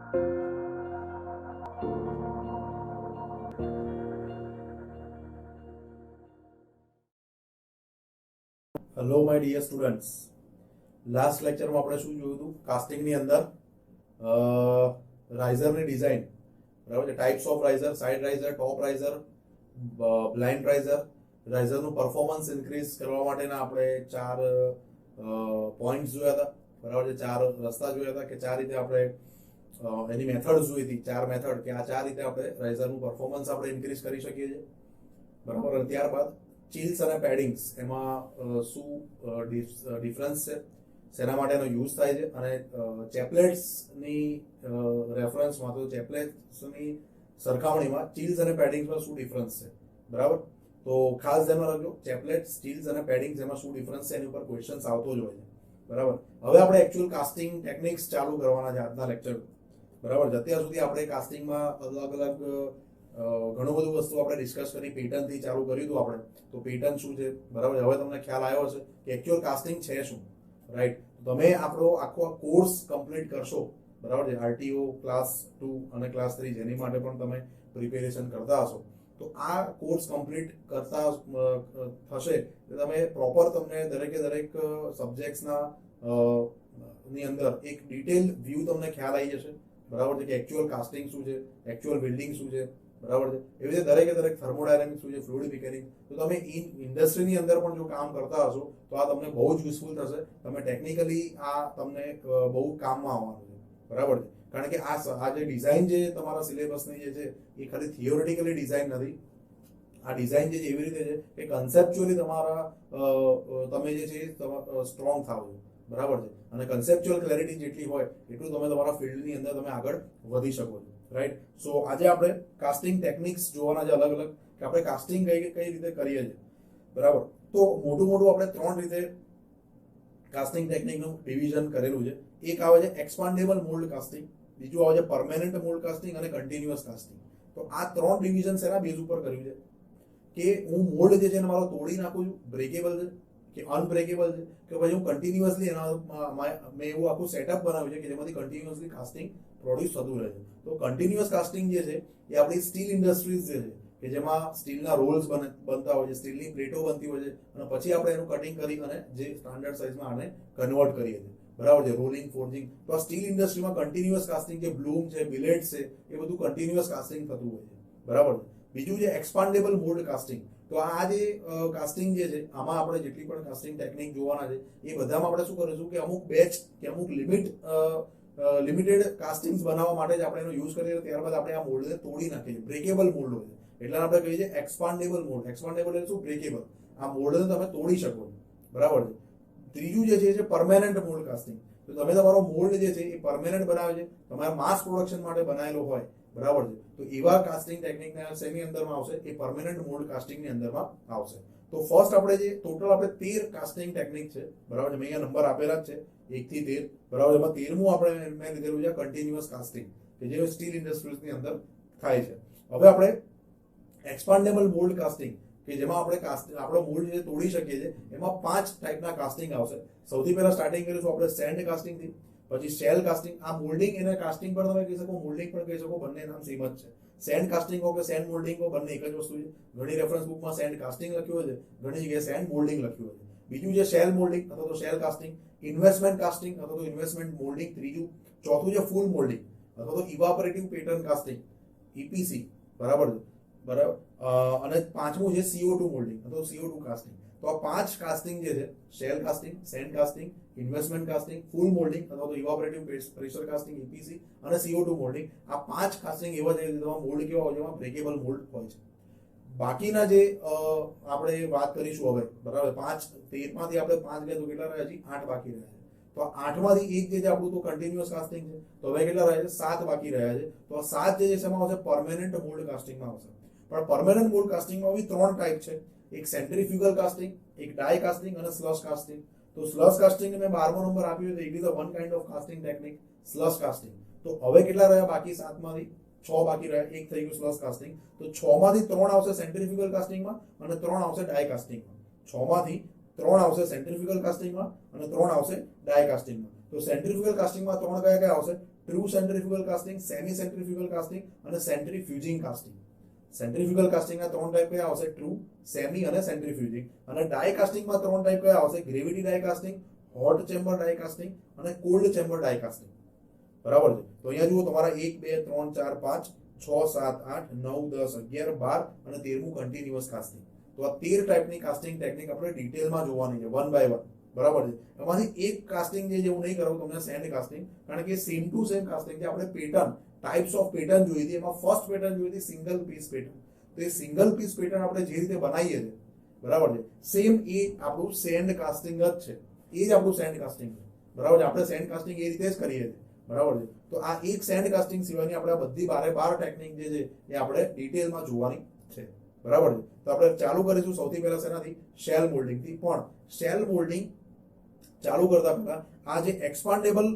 Hello my dear students, last લેક્ચરમાં આપણે શું જોયું હતું? કાસ્ટિંગની અંદર રાઇઝરની ડિઝાઇન, બરાબર છે. Types of riser, side riser, top riser, blind riser, રાઇઝરનું પરફોર્મન્સ ઇન્ક્રીઝ કરવા માટેના આપણે 4 પોઈન્ટ્સ જોયા હતા, બરાબર છે. 4 રસ્તા જોયા હતા કે 4 રીતે આપણે એની મેથડ જોઈ હતી, 4 મેથડ કે આ 4 રીતે આપણે રાઇઝરનું પરફોર્મન્સ આપણે ઇન્ક્રીઝ કરી શકીએ છીએ, બરાબર. ત્યારબાદ ચીલ્સ અને પેડિંગ્સ, એમાં શું ડિફરન્સ છે, શેના માટેનો યુઝ થાય છે, અને ચેપલેટ્સની રેફરન્સમાં તો ચેપલેટ્સની સરખામણીમાં ચીલ્સ અને પેડિંગ્સમાં શું ડિફરન્સ છે, બરાબર. તો ખાસ ધ્યાનમાં રાખજો, ચેપલેટ્સ, ચીલ્સ અને પેડિંગ્સ એમાં શું ડિફરન્સ છે એની ઉપર ક્વેશ્ચન્સ આવતો જ હોય છે, બરાબર. હવે આપણે એકચ્યુઅલ કાસ્ટિંગ ટેકનિક્સ ચાલુ કરવાના છે આજના લેક્ચર, બરાબર. અત્યાર સુધી આપણે કાસ્ટિંગમાં અલગ અલગ ઘણું બધું વસ્તુ આપણે ડિસ્કસ કરી. પેટર્નથી ચાલુ કર્યું હતું આપણે, તો પેટર્ન શું છે, બરાબર. હવે તમને ખ્યાલ આવ્યો હશે કે એકચ્યુઅલ કાસ્ટિંગ છે શું, રાઈટ. તમે આપણો આખો કોર્સ કમ્પ્લીટ કરશો, બરાબર છે. આરટીઓ ક્લાસ 2 અને ક્લાસ 3 જેની માટે પણ તમે પ્રિપેરેશન કરતા હશો, તો આ કોર્સ કમ્પ્લીટ કરતા થશે તો તમે પ્રોપર, તમને દરેકે દરેક સબ્જેક્ટ્સના ની અંદર એક ડિટેલ વ્યૂ તમને ખ્યાલ આવી જશે, બરાબર છે, કે એકચ્યુઅલ કાસ્ટિંગ શું છે, એકચ્યુઅલ બિલ્ડિંગ શું છે, બરાબર છે. એવી રીતે દરેકે દરેક થર્મોડાયનેમિક્સ શું છે, ફ્લુઇડ મિકેનિક. તો તમે ઇન્ડસ્ટ્રીની અંદર પણ જો કામ કરતા હશો તો આ તમને બહુ જ યુઝફુલ થશે. તમે ટેકનિકલી આ તમને બહુ કામમાં આવવાનું છે, બરાબર છે. કારણ કે આ જે ડિઝાઇન જે તમારા સિલેબસની જે છે એ ખાલી થિયોરિટિકલી ડિઝાઇન નથી. આ ડિઝાઇન જે છે એવી રીતે છે કે કન્સેપ્ચ્યુઅલી તમારા તમે જે છે સ્ટ્રોંગ થાવ છો, બરાબર છે. અને કન્સેપ્ચ્યુઅલ ક્લેરિટી જેટલી હોય એટલું તમે તમારા ફિલ્ડની અંદર તમે આગળ વધી શકો છો, રાઈટ. સો આજે આપણે કાસ્ટિંગ ટેકનિક્સ જોવાના છે અલગ અલગ, કે આપણે કાસ્ટિંગ કઈ રીતે કરીએ છીએ, બરાબર. તો મોટું આપણે 3 રીતે કાસ્ટિંગ ટેકનિકનું ડિવિઝન કરેલું છે. એક આવે છે એક્સપાન્ડેબલ મોલ્ડ કાસ્ટિંગ, બીજું આવે છે પરમેનન્ટ મોલ્ડ કાસ્ટિંગ અને કન્ટિન્યુઅસ કાસ્ટિંગ. તો આ 3 ડિવિઝન એના બેઝ ઉપર કર્યું છે કે હું મોલ્ડ જે છે એને મારો તોડી નાખું છું, બ્રેકેબલ છે કે અનબ્રેકેબલ છે, કે પછી હું કન્ટિન્યુઅસલી એના મેં એવું આખું સેટઅપ બનાવ્યું છે કે જેમાંથી કન્ટિન્યુઅસલી કાસ્ટિંગ પ્રોડ્યુસ થતું રહે છે. તો કન્ટિન્યુઅસ કાસ્ટિંગ જે છે એ આપણી સ્ટીલ ઇન્ડસ્ટ્રીઝ જે છે કે જેમાં સ્ટીલના રોલ્સ બનતા હોય છે, સ્ટીલની પ્લેટો બનતી હોય છે, અને પછી આપણે એનું કટિંગ કરી અને જે સ્ટાન્ડર્ડ સાઇઝમાં આને કન્વર્ટ કરીએ છીએ, બરાબર છે, રોલિંગ, ફોર્જિંગ. તો આ સ્ટીલ ઇન્ડસ્ટ્રીમાં કન્ટિન્યુઅસ કાસ્ટિંગ, જે બ્લૂમ છે, બિલેટ્સ છે, એ બધું કન્ટિન્યુઅસ કાસ્ટિંગ થતું હોય છે, બરાબર છે. બીજું છે એક્સપાન્ડેબલ મોલ્ડ કાસ્ટિંગ. તો આ જે કાસ્ટિંગ જે છે આમાં આપણે જેટલી પણ કાસ્ટિંગ ટેકનિક જોવાના છે એ બધામાં આપણે શું કરીશું કે અમુક બેચ કે અમુક લિમિટેડ કાસ્ટિંગ્સ બનાવવા માટે જ આપણે એનો યુઝ કરીએ. ત્યારબાદ આપણે આ મોલ્ડને તોડી નાખીએ. બ્રેકેબલ મોલ્ડ હોય છે એટલે આપણે કહીએ છીએ એક્સપાન્ડેબલ મોલ્ડ. એક્સપાન્ડેબલ એટલે શું? બ્રેકેબલ. આ મોલ્ડને તમે તોડી શકો છો, બરાબર છે. ત્રીજું જે છે પરમેનન્ટ મોલ્ડ કાસ્ટિંગ. તો તમે તમારો મોલ્ડ જે છે એ પરમેનન્ટ બનાવે છે, તમારા માસ પ્રોડક્શન માટે બનાવેલો હોય, બરાબર છે. તો એવા કાસ્ટિંગ ટેકનિકના શેની અંદરમાં આવશે? એ પરમેનન્ટ મોલ્ડ કાસ્ટિંગની અંદરમાં આવશે. તો ફર્સ્ટ આપણે જે ટોટલ આપણે 13 કાસ્ટિંગ ટેકનિક છે, બરાબર છે. મેં અહીંયા નંબર આપેલા જ છે 1 થી 13, બરાબર. એમાં 13મું આપણે મેં લીધેલું છે કન્ટિન્યુઅસ કાસ્ટિંગ, કે જે સ્ટીલ ઇન્ડસ્ટ્રીઝની અંદર થાય છે. હવે આપણે એક્સપાન્ડેબલ મોલ્ડ કાસ્ટિંગ, કે જેમાં આપણે આપણો મોલ્ડ જે તોડી શકીએ છીએ, એમાં 5 ટાઈપના કાસ્ટિંગ આવશે. સૌથી પહેલા સ્ટાર્ટિંગ કરીશું આપણે સેન્ડ કાસ્ટિંગથી, પછી શેલ કાસ્ટિંગ. આ મોલ્ડિંગ એને કાસ્ટિંગ પણ તમે કહી શકો, મોલ્ડિંગ પણ કહી શકો, બંને નામ સેમ જ છે. સેન્ડ કાસ્ટિંગ હો કે સેન્ડ મોલ્ડિંગ હો, બંને એક જ વસ્તુ છે. ઘણી રેફરન્સ બુકમાં સેન્ડ કાસ્ટિંગ લખ્યું હોય છે, ઘણી જગ્યાએ સેન્ડ મોલ્ડિંગ લખ્યું હોય છે. બીજું છે શેલ મોલ્ડિંગ અથવા તો શેલ કાસ્ટિંગ. ઇન્વેસ્ટમેન્ટ કાસ્ટિંગ અથવા તો ઇન્વેસ્ટમેન્ટ મોલ્ડિંગ ત્રીજું. ચોથું છે ફૂલ મોલ્ડિંગ અથવા તો ઇવાપરેટિવ પેટર્ન કાસ્ટિંગ, ઈપીસી, બરાબર છે, બરાબર. અને પાંચમું છે CO2 મોલ્ડિંગ અથવા CO2 કાસ્ટિંગ. તો આ 5 કાસ્ટિંગ જે છે, shell casting, sand casting, investment casting, full moulding અથવા તો ઇવાપરેટિવ પ્રેશર કાસ્ટિંગ, ઈપીસી અને CO2 મોલ્ડિંગ, આ 5 કાસ્ટિંગ એવા છે જેમાં મોલ્ડ કેવા હોય છે, જેમાં બ્રેકેબલ મોલ્ડ હોય છે. બાકીના જે આપણે વાત કરીશું હવે, બરાબર. 13માંથી આપણે 5 ગયા તો કેટલા રહ્યા છે? 8 બાકી રહ્યા છે. તો 8માંથી એક જે આપણું તો કન્ટિન્યુઅસ કાસ્ટિંગ છે. તો હવે કેટલા રહ્યા છે? 7 બાકી રહ્યા છે. તો આ 7 જે છે એમાં આવશે પરમેનન્ટ મોલ્ડ કાસ્ટિંગમાં આવશે. પણ પરમેનન્ટ મોલ્ડ કાસ્ટિંગમાં બી 3 ટાઈપ છે. એક સેન્ટ્રીફ્યુગલ કાસ્ટિંગ, એક ડાય કાસ્ટિંગ અને સ્લશ કાસ્ટિંગ. તો સ્લશ કાસ્ટિંગ મેં 12મો નંબર આપ્યો તો it is one kind of casting technique, slush casting. તો હવે કેટલા રહ્યા બાકી? 7માંથી 6 બાકી રહ્યા. એક થઈ ગયું સ્લશ કાસ્ટિંગ. તો 6માંથી 3 આવશે સેન્ટ્રીફ્યુગલ કાસ્ટિંગમાં અને 3 આવશે ડાય કાસ્ટિંગમાં. 6માંથી 3 આવશે સેન્ટ્રીફ્યુગલ કાસ્ટિંગમાં અને 3 આવશે ડાય કાસ્ટિંગમાં. તો સેન્ટ્રીફ્યુગલ કાસ્ટિંગમાં 3 કયા આવશે? True centrifugal casting, semi centrifugal casting અને સેન્ટ્રીફ્યુજિંગ કાસ્ટિંગ. સેન્ટ્રીફ્યુગલ કાસ્ટિંગના 3 ટાઈપ કયા આવશે? ટ્રુ, સેમી અને સેન્ટ્રીફ્યુજિંગ. અને ડાઈ કાસ્ટિંગમાં 3 ટાઈપ કયા આવશે? ગ્રેવિટી ડાઈ કાસ્ટિંગ, હોટ ચેમ્બર ડાઈ કાસ્ટિંગ અને કોલ્ડ ચેમ્બર ડાઈ કાસ્ટિંગ. બરાબર છે. તો અહીંયા જુઓ તમારા 1 2 3 4 5 6 7 8 9 10 11 12 અને 13મું કન્ટિન્યુઅસ કાસ્ટિંગ. તો આ 13 ટાઈપની કાસ્ટિંગ ટેકનિક આપણે ડિટેલમાં જોવાની છે, વન બાય વન. બરાબર છે. એમાંથી એક કાસ્ટિંગ જે હું નહીં કરાવું તમને, સેન્ડ કાસ્ટિંગ, કારણ કે સેમ ટુ સેમ કાસ્ટિંગ છે. આપણે પેટર્ન, ટાઈપ્સ ઓફ પેટર્ન જોઈ હતી. એમાં ફર્સ્ટ પેટર્ન જોઈ હતી સિંગલ પીસ પેટર્ન. તો એ સિંગલ પીસ પેટર્ન આપણે જે રીતે બનાવીએ છીએ, બરાબર છે, સેમ એ આપણું સેન્ડ કાસ્ટિંગ જ છે. એ જ આપણું સેન્ડ કાસ્ટિંગ છે. બરાબર છે. આપણે સેન્ડ કાસ્ટિંગ એ રીતે જ કરીએ છીએ. બરાબર છે. તો આ એક સેન્ડ કાસ્ટિંગ સિવાયની આપણે બધી 12 ટેકનિક જે છે એ આપણે ડિટેલમાં જોવાની છે. બરાબર છે. તો આપણે ચાલુ કરીશું સૌથી પહેલા શેનાથી? શેલ મોલ્ડિંગથી. પણ શેલ મોલ્ડિંગ ચાલુ કરતા પહેલા આ જે એક્સપાન્ડેબલ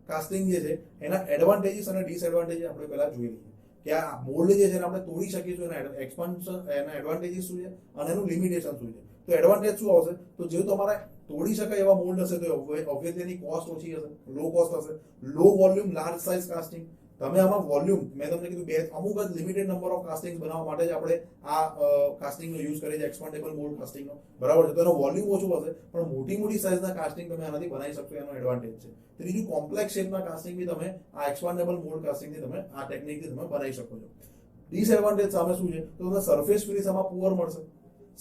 કાસ્ટિંગ જે છે એના એડવાન્ટેજીસ અને ડિસએડવાન્ટેજીસ આપણે પહેલા જોઈ લઈએ કે આ મોલ્ડ જે છે આપણે તોડી શકીશું, એના એક્સપાન્શન, એના એડવાન્ટેજીસ શું છે અને એનું લિમિટેશન શું છે. તો એડવાન્ટેજ શું આવશે? તો જે તમારે તોડી શકાય એવા મોલ્ડ હશે તો ઓબ્વિયસલી એની કોસ્ટ ઓછી હશે, લો કોસ્ટ હશે. લો વોલ્યુમ લાર્જ સાઇઝ કાસ્ટિંગ. તમે આમાં વોલ્યુમ, મેં તમને કીધું અમુક જ લિમિટેડ નંબર ઓફ કાસ્ટિંગ બનાવવા માટે જ આપણે આ કાસ્ટિંગનો યુઝ કરીએ છીએ, એક્સપાન્ડેબલ મોલ્ડ કાસ્ટિંગનો. બરાબર છે. તો એનો વોલ્યુમ ઓછું હશે પણ મોટી મોટી સાઇઝના કાસ્ટિંગ તમે આનાથી બનાવી શકશો, એનો એડવાન્ટેજ છે. ત્રીજું, કોમ્પ્લેક્સ શેપના કાસ્ટિંગ બી તમે આ એક્સપાન્ડેબલ મોલ્ડ કાસ્ટિંગથી તમે આ ટેકનિકથી તમે બનાવી શકો છો. ડિસએડવાન્ટેજ સામે શું છે? તો તમને સરફેસ ફિનિશ આમાં પુઅર મળશે.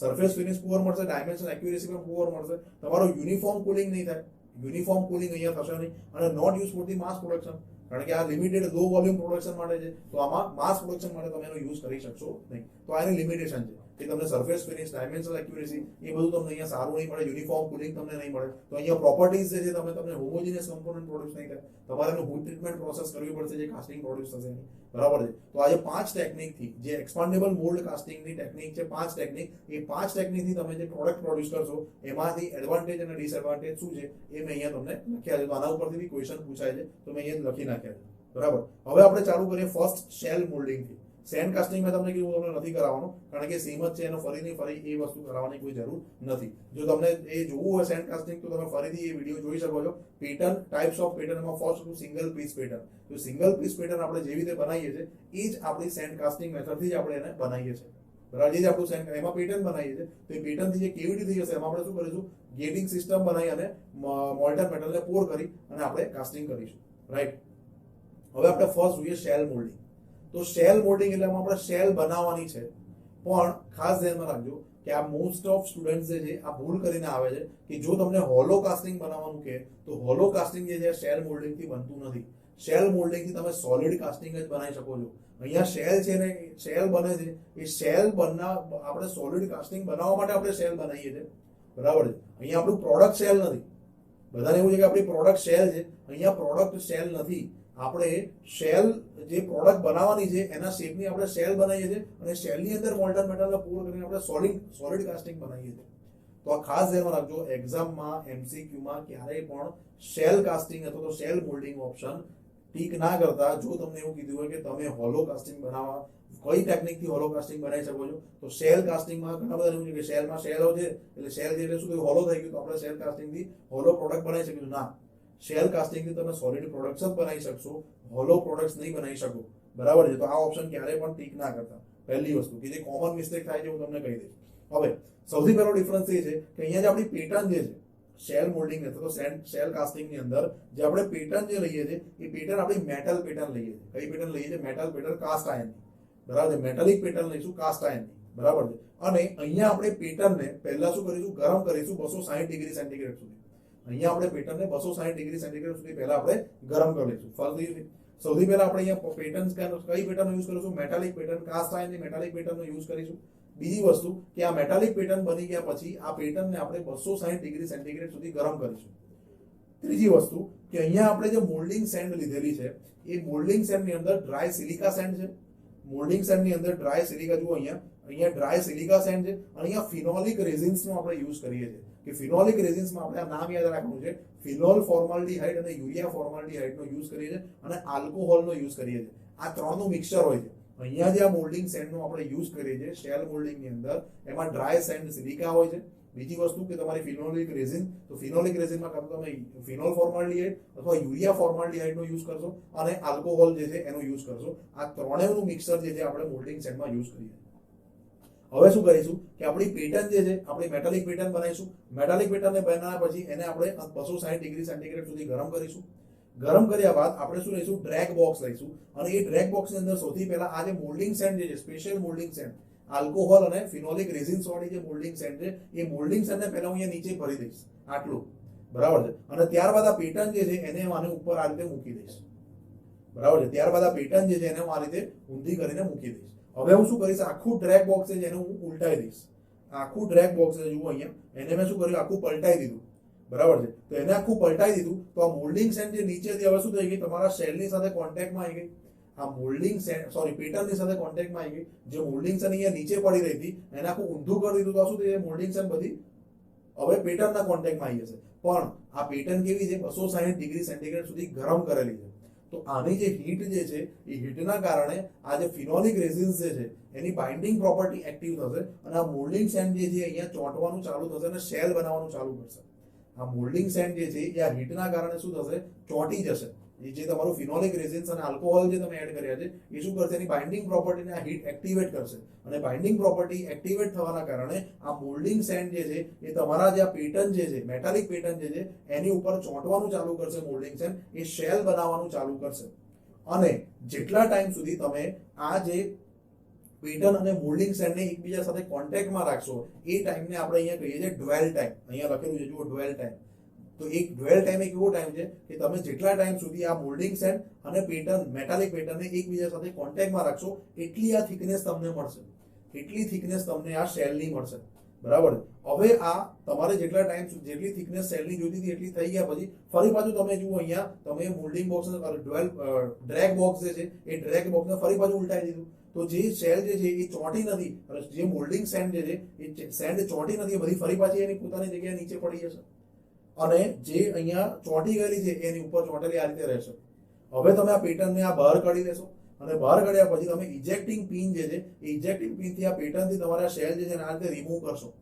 સરફેસ ફિનિશ પુઅર મળશે, ડાયમેન્શન એક્યુરેસી પણ પુઅર મળશે. તમારો યુનિફોર્મ કુલિંગ નહીં થાય. યુનિફોર્મ કુલિંગ અહીંયા થશે નહીં. અને not use for the mass production, કારણ કે આ લિમિટેડ લો વોલ્યુમ પ્રોડક્શન માટે છે. તો આમાં માસ પ્રોડક્શન માટે તમે એનો યુઝ કરી શકશો નહીં. તો આની લિમિટેશન છે કે તમને સરફેસ ફિનિશ, ડાયમેન્શનલ એક્યુરેસી એ બધું તમને અહીંયા સારું નહીં મળે, યુનિફોર્મ કુલિંગ તમને નહીં મળે. તો અહીંયા પ્રોપર્ટીઝ જે છે તમને હોમોજીનિયસ કમ્પોનન્ટ પ્રોડ્યુસ નહીં થાય. તમારે એનું હૂડ ટ્રીટમેન્ટ પ્રોસેસ કરવી પડશે જે કાસ્ટિંગ પ્રોડ્યુસ થશે એની. બરાબર છે. તો આ જે 5 ટેકનિકથી, જે એક્સપાન્ડેબલ મોલ્ડ કાસ્ટિંગની ટેકનિક છે, 5 ટેકનિક, એ 5 ટેકનિકથી તમે જે પ્રોડક્ટ પ્રોડ્યુસ કરશો એમાંથી એડવાન્ટેજ અને ડિસએડવાન્ટેજ શું છે એ મેં અહીંયા તમને લખ્યા છે. તો આના ઉપરથી બી ક્વેશ્ચન પૂછાય છે તો મેં અહીંયા લખી નાખ્યા છે. બરાબર. હવે આપણે ચાલુ કરીએ ફર્સ્ટ શેલ મોલ્ડિંગથી. સેન્ડ કાસ્ટિંગ મેં તમને કીધું તમને નથી કરાવવાનું, કારણ કે સેમ જ છે, એનો ફરી એ વસ્તુ કરાવવાની કોઈ જરૂર નથી. જો તમને એ જોવું હોય સેન્ડ કાસ્ટિંગ તો તમે ફરીથી એ વિડીયો જોઈ શકો છો. પેટર્ન, ટાઈપ્સ ઓફ પેટર્નમાં ફર્સ્ટ સિંગલ પીસ પેટર્ન. તો સિંગલ પીસ પેટર્ન આપણે જેવી રીતે બનાવીએ છીએ એ જ આપણી સેન્ડ કાસ્ટિંગ મેથડથી જ આપણે એને બનાવીએ છીએ. બરાબર. એ જ આપણું સેન્ડ, એમાં પેટર્ન બનાવીએ છીએ. તો એ પેટર્નથી જે કેવિટી થઈ જશે એમાં આપણે શું કરીશું? ગેટિંગ સિસ્ટમ બનાવી અને મોલ્ટન મેટલને પોર કરી અને આપણે કાસ્ટિંગ કરીશું. રાઈટ. હવે આપણે ફર્સ્ટ જોઈએ શેલ મોલ્ડિંગ. તો શેલ મોલ્ડિંગ એટલે આપણે શેલ બનાવવાની છે. પણ ખાસ ધ્યાનમાં રાખજો કે આ મોસ્ટ ઓફ સ્ટુડન્ટ જે છે આ ભૂલ કરીને આવે છે કે જો તમને હોલો કાસ્ટિંગ બનાવવાનું કે તો હોલો કાસ્ટિંગ જે છે શેલ મોલ્ડિંગથી બનતું નથી. શેલ મોલ્ડિંગથી તમે સોલિડ કાસ્ટિંગ જ બનાવી શકો છો. અહીંયા શેલ છે ને, શેલ બને છે, એ શેલ આપણે સોલિડ કાસ્ટિંગ બનાવવા માટે આપણે શેલ બનાવીએ છીએ. બરાબર છે. અહીંયા આપણું પ્રોડક્ટ શેલ નથી. બધાને એવું છે કે આપણી પ્રોડક્ટ શેલ છે. અહીંયા પ્રોડક્ટ શેલ નથી. આપણે શેલ જે પ્રોડક્ટ બનાવવાની છે એના શેપની આપણે શેલ બનાવીએ છીએ અને શેલની અંદર મોલ્ટન મેટલને પૂર કરીને આપણે સોલિડ કાસ્ટિંગ બનાવીએ છીએ. તો આ ખાસ ધ્યાનમાં રાખજો. એક્ઝામમાં, એમસીક્યુમાં ક્યારેય પણ શેલ કાસ્ટિંગ અથવા તો શેલ મોલ્ડિંગ ઓપ્શન ટીક ના કરતા. જો તમને એવું કીધું હોય કે તમે હોલો કાસ્ટિંગ બનાવવા કઈ ટેકનિકથી હોલો કાસ્ટિંગ બનાવી શકો છો, તો શેલ કાસ્ટિંગમાં ઘણા બધા એવું છે કે શેલમાં શેલો છે એટલે શેલ છે એટલે શું થયું? હોલો થઈ ગયું. તો આપણે શેલ કાસ્ટિંગથી હોલો પ્રોડક્ટ બનાવી શકીશું? ના. શેલ કાસ્ટિંગથી તમે સોલિડ પ્રોડક્ટ્સ જ બનાવી શકશો, હોલો પ્રોડક્ટ્સ નહીં બનાવી શકો. બરાબર છે. તો આ ઓપ્શન ક્યારેય પણ ટીક ના કરતા. પહેલી વસ્તુ કે જે કોમન મિસ્ટેક થાય છે હું તમને કહી દઈશ. હવે સૌથી પહેલો ડિફરન્સ એ છે કે અહીંયા જે આપણી પેટર્ન જે છે શેલ મોલ્ડિંગ અથવા તો શેલ કાસ્ટિંગની અંદર જે આપણે પેટર્ન જે લઈએ છીએ એ પેટર્ન આપણી મેટલ પેટર્ન લઈએ છીએ. કઈ પેટર્ન લઈએ છીએ? મેટલ પેટર્ન, કાસ્ટ આયર્નની. બરાબર છે. મેટાલિક પેટર્ન લઈશું કાસ્ટ આયર્નની. બરાબર છે. અને અહીંયા આપણે પેટર્નને પહેલા શું કરીશું? ગરમ કરીશું 260 ડિગ્રી સેન્ટીગ્રેડ સુધી. અહીંયા આપણે પેટર્નને 260 ડિગ્રી સેન્ટીગ્રેડ સુધી પહેલા આપણે ગરમ કરી લઈશું. ફરીથી સૌથી પહેલા આપણે અહીંયા પેટર્ન કઈ પેટર્નનો યુઝ કરીશું? મેટાલિક પેટર્ન, કાસ્ટ આયર્નની મેટાલિક પેટર્નનો યુઝ કરીશું. બીજી વસ્તુ કે આ મેટાલિક પેટર્ન બની ગયા પછી આ પેટર્નને આપણે 260 ડિગ્રી સેન્ટીગ્રેડ સુધી ગરમ કરીશું. ત્રીજી વસ્તુ કે અહીંયા આપણે જે મોલ્ડિંગ સેન્ડ લીધેલી છે એ મોલ્ડિંગ સેન્ડની અંદર ડ્રાય સિલિકા સેન્ડ છે. મોલ્ડિંગ સેન્ડની અંદર ડ્રાય સિલિકા, જુઓ અહીંયા ડ્રાય સિલિકા સેન્ડ છે. અને અહીંયા ફિનોલિક રેઝિન્સનો આપણે યુઝ કરીએ છીએ. કે ફિનોલિક રેઝિન્સમાં આપણે આ નામ યાદ રાખવાનું છે. ફિનોલ ફોર્માલ્ડિહાઇડ અને યુરિયા ફોર્માલ્ડિહાઇડનો યુઝ કરીએ છીએ અને આલ્કોહોલનો યુઝ કરીએ છીએ. આ ત્રણનું મિક્સચર હોય છે. અહીંયા જે આ મોલ્ડિંગ સેન્ડનો આપણે યુઝ કરીએ છીએ શેલ મોલ્ડિંગની અંદર, એમાં ડ્રાય સેન્ડ સિલિકા હોય છે, બીજી વસ્તુ કે તમારી ફિનોલિક રેઝિન, તો ફિનોલિક રેઝિનમાં કાં તો તમે ફિનોલ ફોર્માલ્ડિહાઇડ અથવા યુરિયા ફોર્માલ્ડિહાઇડનો યુઝ કરશો અને આલ્કોહોલ જે છે એનો યુઝ કરશો. આ ત્રણેયનું મિક્સર જે છે આપણે મોલ્ડિંગ સેન્ડમાં યુઝ કરીએ. હવે શું કરીશું કે આપણી પેટર્ન જે છે આપણી મેટાલિક પેટર્ન બનાવીશું. મેટાલિક પેટર્નને બનાવ્યા પછી એને આપણે 260 ડિગ્રી સેન્ટીગ્રેડ સુધી ગરમ કરીશું. ગરમ કર્યા બાદ આપણે શું લઈશું, ડ્રેગ બોક્સ લઈશું અને એ ડ્રેગ બોક્સની અંદર સૌથી પહેલા આ જે મોલ્ડિંગ સેન્ડ જે છે, સ્પેશિયલ મોલ્ડિંગ સેન્ડ, આલ્કોહોલ અને ફિનોલિક રેઝિન્સ વાળી જે મોલ્ડિંગ સેન્ડ છે, એ મોલ્ડિંગ સેન્ડને પહેલા હું અહીંયા નીચે ભરી દઈશ, આટલું બરાબર છે. અને ત્યારબાદ આ પેટર્ન જે છે એને આને ઉપર આ રીતે મૂકી દઈશ, બરાબર છે. ત્યારબાદ આ પેટર્ન જે છે એને હું આ રીતે ઊંધી કરીને મૂકી દઈશ. હવે હું શું કરીશ, આખું ડ્રેગ બોક્સ છે એને હું ઉલટાઈ દઈશ. આખું ડ્રેગ બોક્સ છે જુઓ અહીંયા, એને મેં શું કર્યું, આખું પલટાઈ દીધું, બરાબર છે. તો એને આખું પલટાઈ દીધું તો આ મોલ્ડિંગ સેન્ડ જે નીચેથી હવે શું થઈ ગઈ, તમારા શેલની સાથે કોન્ટેક્ટમાં આવી ગઈ. આ મોલ્ડિંગ સેન્ડ પેટર્નની સાથે કોન્ટેક્ટમાં આવી ગઈ. જે મોલ્ડિંગ સેન્ડ અહીંયા નીચે પડી રહી હતી એને આખું ઊંધું કરી દીધું તો શું થઈ જાય, મોલ્ડિંગ સેન્ડ બધી હવે પેટર્નના કોન્ટેક્ટમાં આવી જશે. પણ આ પેટર્ન કેવી છે, 260 ડિગ્રી સેન્ટીગ્રેડ સુધી ગરમ કરેલી છે. તો આની જે હીટ જે છે એ હીટના કારણે આ જે ફિનોલિક રેઝિન્સ જે છે એની બાઇન્ડિંગ પ્રોપર્ટી એક્ટિવ થશે અને આ મોલ્ડિંગ સેન્ડ જે છે અહીંયા ચોંટવાનું ચાલુ થશે અને શેલ બનાવવાનું ચાલુ કરશે. આ મોલ્ડિંગ સેન્ડ જે છે એ આ હીટના કારણે શું થશે, ચોંટી જશે. જે તમારું ફિનોલિક રેઝિન્સ અને આલ્કોહોલ જે તમે એડ કર્યા છે એ શું કરશે, એની બાઇન્ડિંગ પ્રોપર્ટીને આ હીટ એક્ટિવેટ કરશે અને બાઇન્ડિંગ પ્રોપર્ટી એક્ટિવેટ થવાના કારણે આ મોલ્ડિંગ સેન્ડ જે છે એ તમારા જે આ પેટર્ન જે છે, મેટાલિક પેટર્ન જે છે એની ઉપર ચોંટવાનું ચાલુ કરશે. મોલ્ડિંગ સેન્ડ એ શેલ બનાવવાનું ચાલુ કરશે. અને જેટલા ટાઈમ સુધી તમે આ જે પેટર્ન અને મોલ્ડિંગ સેન્ડને એકબીજા સાથે કોન્ટેક્ટમાં રાખશો એ ટાઈમને આપણે અહીંયા કહીએ છીએ ડ્વેલ ટાઈમ. અહીંયા લખેલું છે જુઓ, ડ્વેલ ટાઈમ. તો એક ડ્વેલ ટાઈમ એક એવો ટાઈમ છે કે તમે જેટલા ટાઈમ સુધી આ મોલ્ડિંગ સેન્ડ અને પેટર્ન, મેટાલિક પેટર્નને એકબીજા સાથે કોન્ટેક્ટમાં રાખશો એટલી આ થિકનેસ તમને મળશે, એટલી થિકનેસ તમને આ શેલની મળશે, બરાબર. હવે આ તમારે જેટલા ટાઈમ જેટલી થિકનેસ શેલની જોઈતી હતી એટલી થઈ ગયા પછી ફરી પાછું તમે જુઓ અહીંયા તમે મોલ્ડિંગ બોક્સ ડ્રેગ બોક્સ જે છે એ ડ્રેગ બોક્સને ફરી પાછું ઉલટાઈ દીધું. તો જે શેલ જે છે એ ચોંટી નથી, જે મોલ્ડિંગ સેન્ડ જે છે એ સેન્ડ ચોંટી નથી, બધી ફરી પાછી એની પોતાની જગ્યાએ નીચે પડી જશે અને જે અહીંયા ચોંટી ગયેલી છે એની ઉપર ચોંટેલી આ રીતે રહેશે. હવે તમે આ પેટર્નને આ બહાર કાઢી દેશો અને બહાર કાઢ્યા પછી તમે ઇજેક્ટિંગ પિન જે છે એ ઇજેક્ટિંગ પિનથી આ પેટર્નથી તમારા શેલ જે છે આ રીતે રિમૂવ કરશો.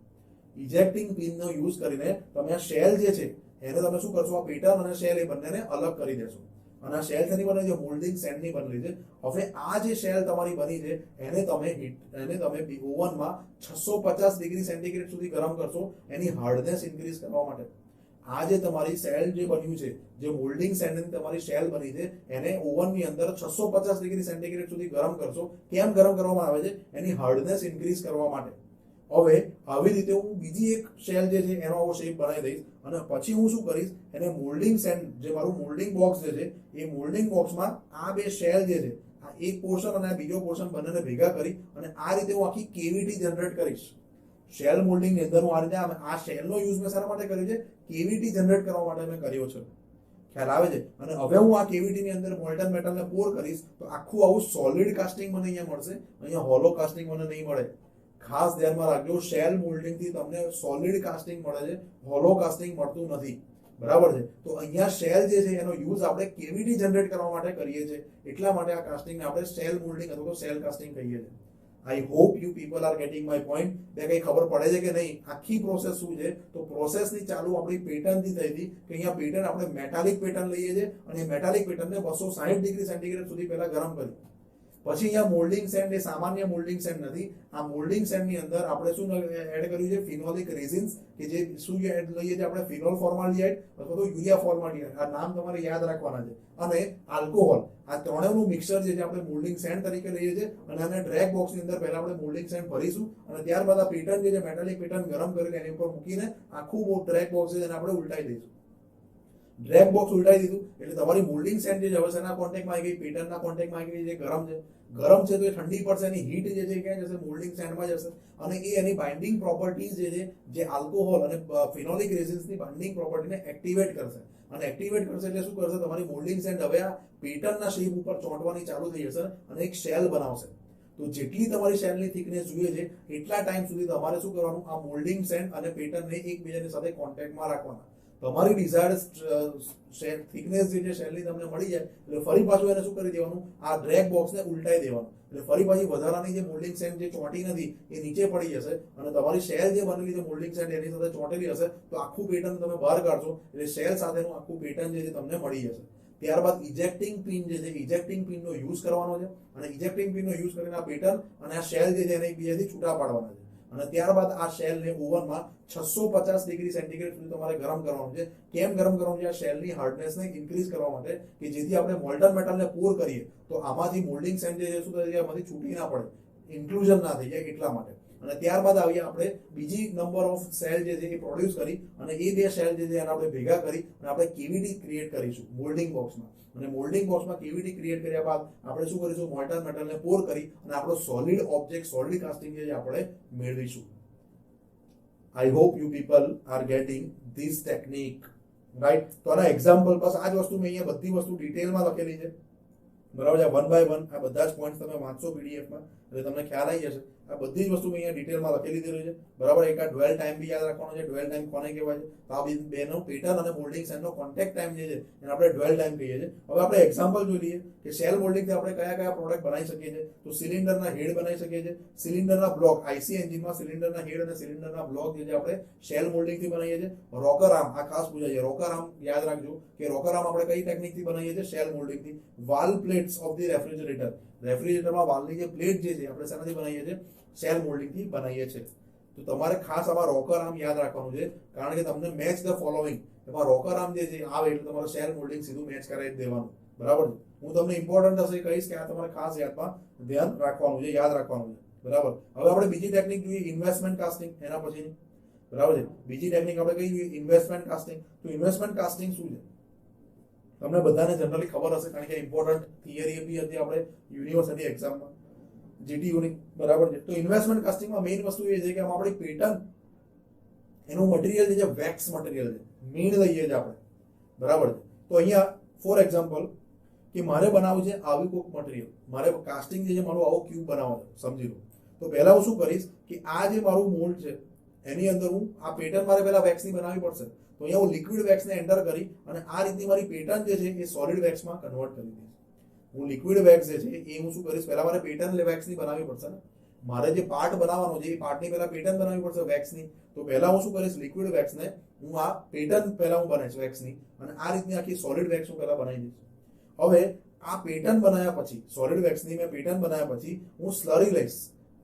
ઇજેક્ટિંગ પિનનો યુઝ કરીને તમે આ શેલ જે છે એને તમે શું કરશો, આ પેટર્ન અને શેલ એ બંનેને અલગ કરી દેશો. અને આ શેલ શેની બને છે, મોલ્ડિંગ સેન્ડની બનેલી છે. હવે આ જે શેલ તમારી બની છે એને તમે ઓવનમાં 650 ડિગ્રી સેન્ટીગ્રેડ સુધી ગરમ કરશો એની હાર્ડનેસ ઇન્ક્રીઝ કરવા માટે. આ જે તમારી શેલ જે બન્યું છે, જે મોલ્ડિંગ સેન્ડની તમારી શેલ બની છે એને ઓવનની અંદર 650 ડિગ્રી સેન્ટીગ્રેડ સુધી ગરમ કરશો. કેમ ગરમ કરવામાં આવે છે, એની હાર્ડનેસ ઇન્ક્રીઝ કરવા માટે. હવે આવી રીતે હું બીજી એક શેલ જે છે એનો આવો શેપ બનાવી દઈશ અને પછી હું શું કરીશ, એને મોલ્ડિંગ સેન્ડ જે મારું મોલ્ડિંગ બોક્સ જે છે એ મોલ્ડિંગ બોક્સમાં આ બે શેલ જે છે, આ એક પોર્શન અને આ બીજો પોર્શન બંનેને ભેગા કરી અને આ રીતે હું આખી કેવિટી જનરેટ કરીશ. શેલ મોલ્ડિંગની અંદર હું આ રીતે આ શેલનો યુઝ મેં શાના માટે કર્યો છે, કેવિટી જનરેટ કરવા માટે મેં કર્યો છે, ખ્યાલ આવે છે. અને હવે હું આ કેવિટીની અંદર મોલ્ટન મેટલને પોર કરીશ તો આખું આવું સોલિડ કાસ્ટિંગ મને અહીંયા મળશે, અહીંયા હોલો કાસ્ટિંગ મને નહીં મળે. ખાસ ધ્યાનમાં રાખજો, શેલ મોલ્ડિંગથી તમને સોલિડ કાસ્ટિંગ મળે છે, હોલો કાસ્ટિંગ મળતું નથી, બરાબર છે. તો અહીંયા શેલ જે છે એનો યુઝ આપણે કેવિટી જનરેટ કરવા માટે કરીએ છીએ, એટલા માટે આ કાસ્ટિંગને આપણે શેલ મોલ્ડિંગ અથવા તો શેલ કાસ્ટિંગ કહીએ છીએ. I hope you people are getting my point. બે કઈ ખબર પડે છે કે નહીં, આખી પ્રોસેસ શું છે. તો પ્રોસેસની ચાલુ આપણી પેટર્નથી થઈ હતી કે અહીંયા પેટર્ન આપણે મેટાલિક પેટર્ન લઈએ છીએ અને મેટાલિક પેટર્નને 260 ડિગ્રી સેન્ટીગ્રેડ સુધી પહેલા ગરમ કરી. પછી અહીંયા મોલ્ડિંગ સેન્ડ એ સામાન્ય મોલ્ડિંગ સેન્ડ નથી. આ મોલ્ડિંગ સેન્ડની અંદર આપણે શું એડ કર્યું છે, ફિનોલિક રેઝિન્સ, કે જે શું એડ લઈએ છીએ આપણે, ફિનોલ ફોર્માલ્ડિહાઇડ અથવા તો યુરિયા ફોર્માલ્ડિહાઇડ. આ નામ તમારે યાદ રાખવાના છે. અને આલ્કોહોલ, આ ત્રણેયનું મિક્સર જે છે આપણે મોલ્ડિંગ સેન્ડ તરીકે લઈએ છીએ અને આને ડ્રેગ બોક્સની અંદર પહેલા આપણે મોલ્ડિંગ સેન્ડ ભરીશું અને ત્યારબાદ આ પેટર્ન જે છે મેટાલિક પેટર્ન ગરમ કરીને એની ઉપર મૂકીને આખું ડ્રેગ બોક્સ છે એને આપણે ઉલટાઈ દઈશું. ડ્રેગ બોક્સ ઉલટાઈ દીધું એટલે તમારી મોલ્ડિંગ સેન્ડ જે છે હવે શેના કોન્ટેક્ટમાં આવી ગઈ, પેટર્નના કોન્ટેક્ટમાં આવી ગઈ, જે ગરમ છે. ગરમ છે તો એ ઠંડી પડશે, એની હીટ જે છે ક્યાં જશે, મોલ્ડિંગ સેન્ડમાં જશે અને એ એની બાઇન્ડિંગ પ્રોપર્ટીઝ જે છે, જે આલ્કોહોલ અને ફિનોલિક રેઝિન્સની બાઇન્ડિંગ પ્રોપર્ટીને એક્ટિવેટ કરશે. અને એક્ટિવેટ કરશે એટલે શું કરશે, તમારી મોલ્ડિંગ સેન્ડ હવે આ પેટર્નના શેપ ઉપર ચોંટવાની ચાલુ થઈ જશે અને એક શેલ બનાવશે. તો જેટલી તમારી શેલની થિકનેસ જોઈએ છે એટલા ટાઈમ સુધી તમારે શું કરવાનું, આ મોલ્ડિંગ સેન્ડ અને પેટર્નને એકબીજાની સાથે કોન્ટેક્ટમાં રાખવાના. તમારી ડિઝાયર્ડ થિકનેસ જે છે શેલની તમને મળી જાય એટલે ફરી પાછું એને શું કરી દેવાનું, આ ડ્રેગ બોક્સને ઉલટાઈ દેવાનું, એટલે ફરી પાછી વધારાની જે મોલ્ડિંગ સેન્ડ જે ચોંટી નથી એ નીચે પડી જશે અને તમારી શેલ જે બનેલી છે મોલ્ડિંગ સેન્ડ એની સાથે ચોંટેલી હશે તો આખું પેટર્ન તમે બહાર કાઢશો એટલે શેલ સાથેનું આખું પેટર્ન જે છે તમને મળી જશે. ત્યારબાદ ઇજેક્ટિંગ પિન જે છે ઇજેક્ટિંગ પિનનો યુઝ કરવાનો છે અને ઇજેક્ટિંગ પિનનો યુઝ કરીને આ પેટર્ન અને આ શેલ જે છે એને એકબીજાથી છૂટા પાડવાના છે અને ત્યારબાદ આ શેલને ઓવનમાં 650 ડિગ્રી સેન્ટીગ્રેડ સુધી તમારે ગરમ કરવાનું છે. કેમ ગરમ કરવાનું છે? આ શેલની હાર્ડનેસને ઇન્ક્રીઝ કરવા માટે કે જેથી આપણે મોલ્ટન મેટલને પોર કરીએ તો આમાંથી મોલ્ડિંગ સેન્ડ જે છે શું થાય છે, આમાંથી છૂટી ના પડે, ઇન્ક્લુઝન ના થઈ જાય એટલા માટે. અને ત્યારબાદ આવીએ આપણે બીજી નંબર ઓફ સેલ જે છે એ પ્રોડ્યુસ કરી અને એ બે સેલ જે છે એને આપણે ભેગા કરી અને આપણે કેવિટી ક્રિએટ કરીશું મોલ્ડિંગ બોક્સમાં. અને મોલ્ડિંગ બોક્સમાં કેવિટી ક્રિએટ કર્યા બાદ આપણે શું કરીશું, મોલ્ટન મેટલને પોર કરી અને આપણો સોલિડ ઓબ્જેક્ટ, સોલિડ કાસ્ટિંગ જે છે આપણે મેળવીશું. I hope you people are getting this technique, right? તો આના એક્ઝામ્પલ બસ આ જ વસ્તુ મેં અહીંયા બધી વસ્તુ ડિટેલમાં લખેલી છે, બરાબર છે. 1 by 1 આ બધા જ પોઈન્ટ તમે વાંચશો પીડીએફમાં એટલે તમને ખ્યાલ આવી જશે. આ બધી જ વસ્તુ મેં અહીંયા ડિટેલમાં લખેલી દીધી છે, બરાબર. એક આ ડ્વેલ ટાઈમ બી યાદ રાખવાનો છે. ડ્વેલ ટાઈમ કોને કહેવાય છે? તો આ બેનો પેટર્ન અને મોલ્ડિંગ સેલનો કોન્ટેક્ટ ટાઈમ જે છે એને આપણે ડ્વેલ ટાઈમ કહીએ છીએ. હવે આપણે એક્ઝામ્પલ જોઈ લઈએ કે સેલ મોલ્ડિંગથી આપણે કયા કયા પ્રોડક્ટ બનાવી શકીએ છીએ. તો સિલિન્ડરના હેડ બનાવી શકીએ છીએ, સિલિન્ડરના બ્લોક, આઈસી એન્જિનમાં સિલિન્ડરના હેડ અને સિલિન્ડરના બ્લોક જે છે આપણે સેલ મોલ્ડિંગથી બનાવીએ છીએ. રોકર આર્મ, આ ખાસ પૂછાય છે, રોકર આર્મ યાદ રાખજો કે રોકર આર્મ આપણે કઈ ટેકનિકથી બનાવીએ છીએ? સેલ મોલ્ડિંગથી. Wall plates of the refrigerator, રેફ્રિજરેટરમાં વાલની જે પ્લેટ જે છે આપણે શેનાથી બનાવીએ છીએ? સેલ મોલ્ડિંગથી બનાવીએ છીએ. તો તમારે ખાસ આમાં રોકર આર્મ યાદ રાખવાનું છે કારણ કે તમને મેચ ધ ફોલોઈંગ એમાં રોકર આર્મ જે છે આવે એટલે તમારે સેલ મોલ્ડિંગ સીધું મેચ કરાવી દેવાનું, બરાબર છે. હું તમને ઇમ્પોર્ટન્ટ હશે કહીશ કે આ તમારે ખાસ યાદમાં ધ્યાન રાખવાનું છે, યાદ રાખવાનું છે, બરાબર. હવે આપણે બીજી ટેકનિક જોઈએ ઇન્વેસ્ટમેન્ટ કાસ્ટિંગ, એના પછીની, બરાબર છે. બીજી ટેકનિક આપણે કઈ જોઈએ? Investment casting. તો ઇન્વેસ્ટમેન્ટ કાસ્ટિંગ શું છે તમને બધાને જનરલી ખબર હશે કારણ કે ઇમ્પોર્ટન્ટ થિયરી બી હતી આપણે યુનિવર્સિટી એક્ઝામમાં, જીટીયુની, બરાબર છે. તો ઇન્વેસ્ટમેન્ટ કાસ્ટિંગમાં મેઇન વસ્તુ એ છે કે આમાં આપણી પેટર્ન એનું મટીરિયલ જે છે વેક્સ મટીરિયલ છે, મીણ લઈએ છીએ આપણે, બરાબર છે. તો અહીંયા ફોર એક્ઝામ્પલ કે મારે બનાવવું છે આવી કોઈક મટીરિયલ, મારે કાસ્ટિંગ જે છે મારું આવો ક્યુબ બનાવવો છે, સમજી લો. તો પહેલા હું શું કરીશ કે આ જે મારું મોલ્ડ છે એની અંદર હું આ પેટર્ન મારે પહેલા વેક્સની બનાવવી પડશે. તો અહીંયા હું લિક્વિડ વેક્સને એન્ટર કરી અને આ રીતની મારી પેટર્ન જે છે એ સોલિડ વેક્સમાં કન્વર્ટ કરી દઈશ. હું લિક્વિડ વેક્સ જે છે એ હું શું કરીશ, પહેલા મારે પેટર્ન વેક્સની બનાવવી પડશે ને, મારે જે પાર્ટ બનાવવાનો છે એ પાર્ટની પહેલા પેટર્ન બનાવવી પડશે વેક્સની. તો પહેલા હું શું કરીશ, લિક્વિડ વેક્સને હું આ પેટર્ન પહેલા હું બનાવીશ વેક્સની અને આ રીતની આખી સોલિડ વેક્સ હું પહેલા બનાવી દઈશ. હવે આ પેટર્ન બનાવ્યા પછી, સોલિડ વેક્સની મેં પેટર્ન બનાવ્યા પછી હું સ્લરી લઈશ.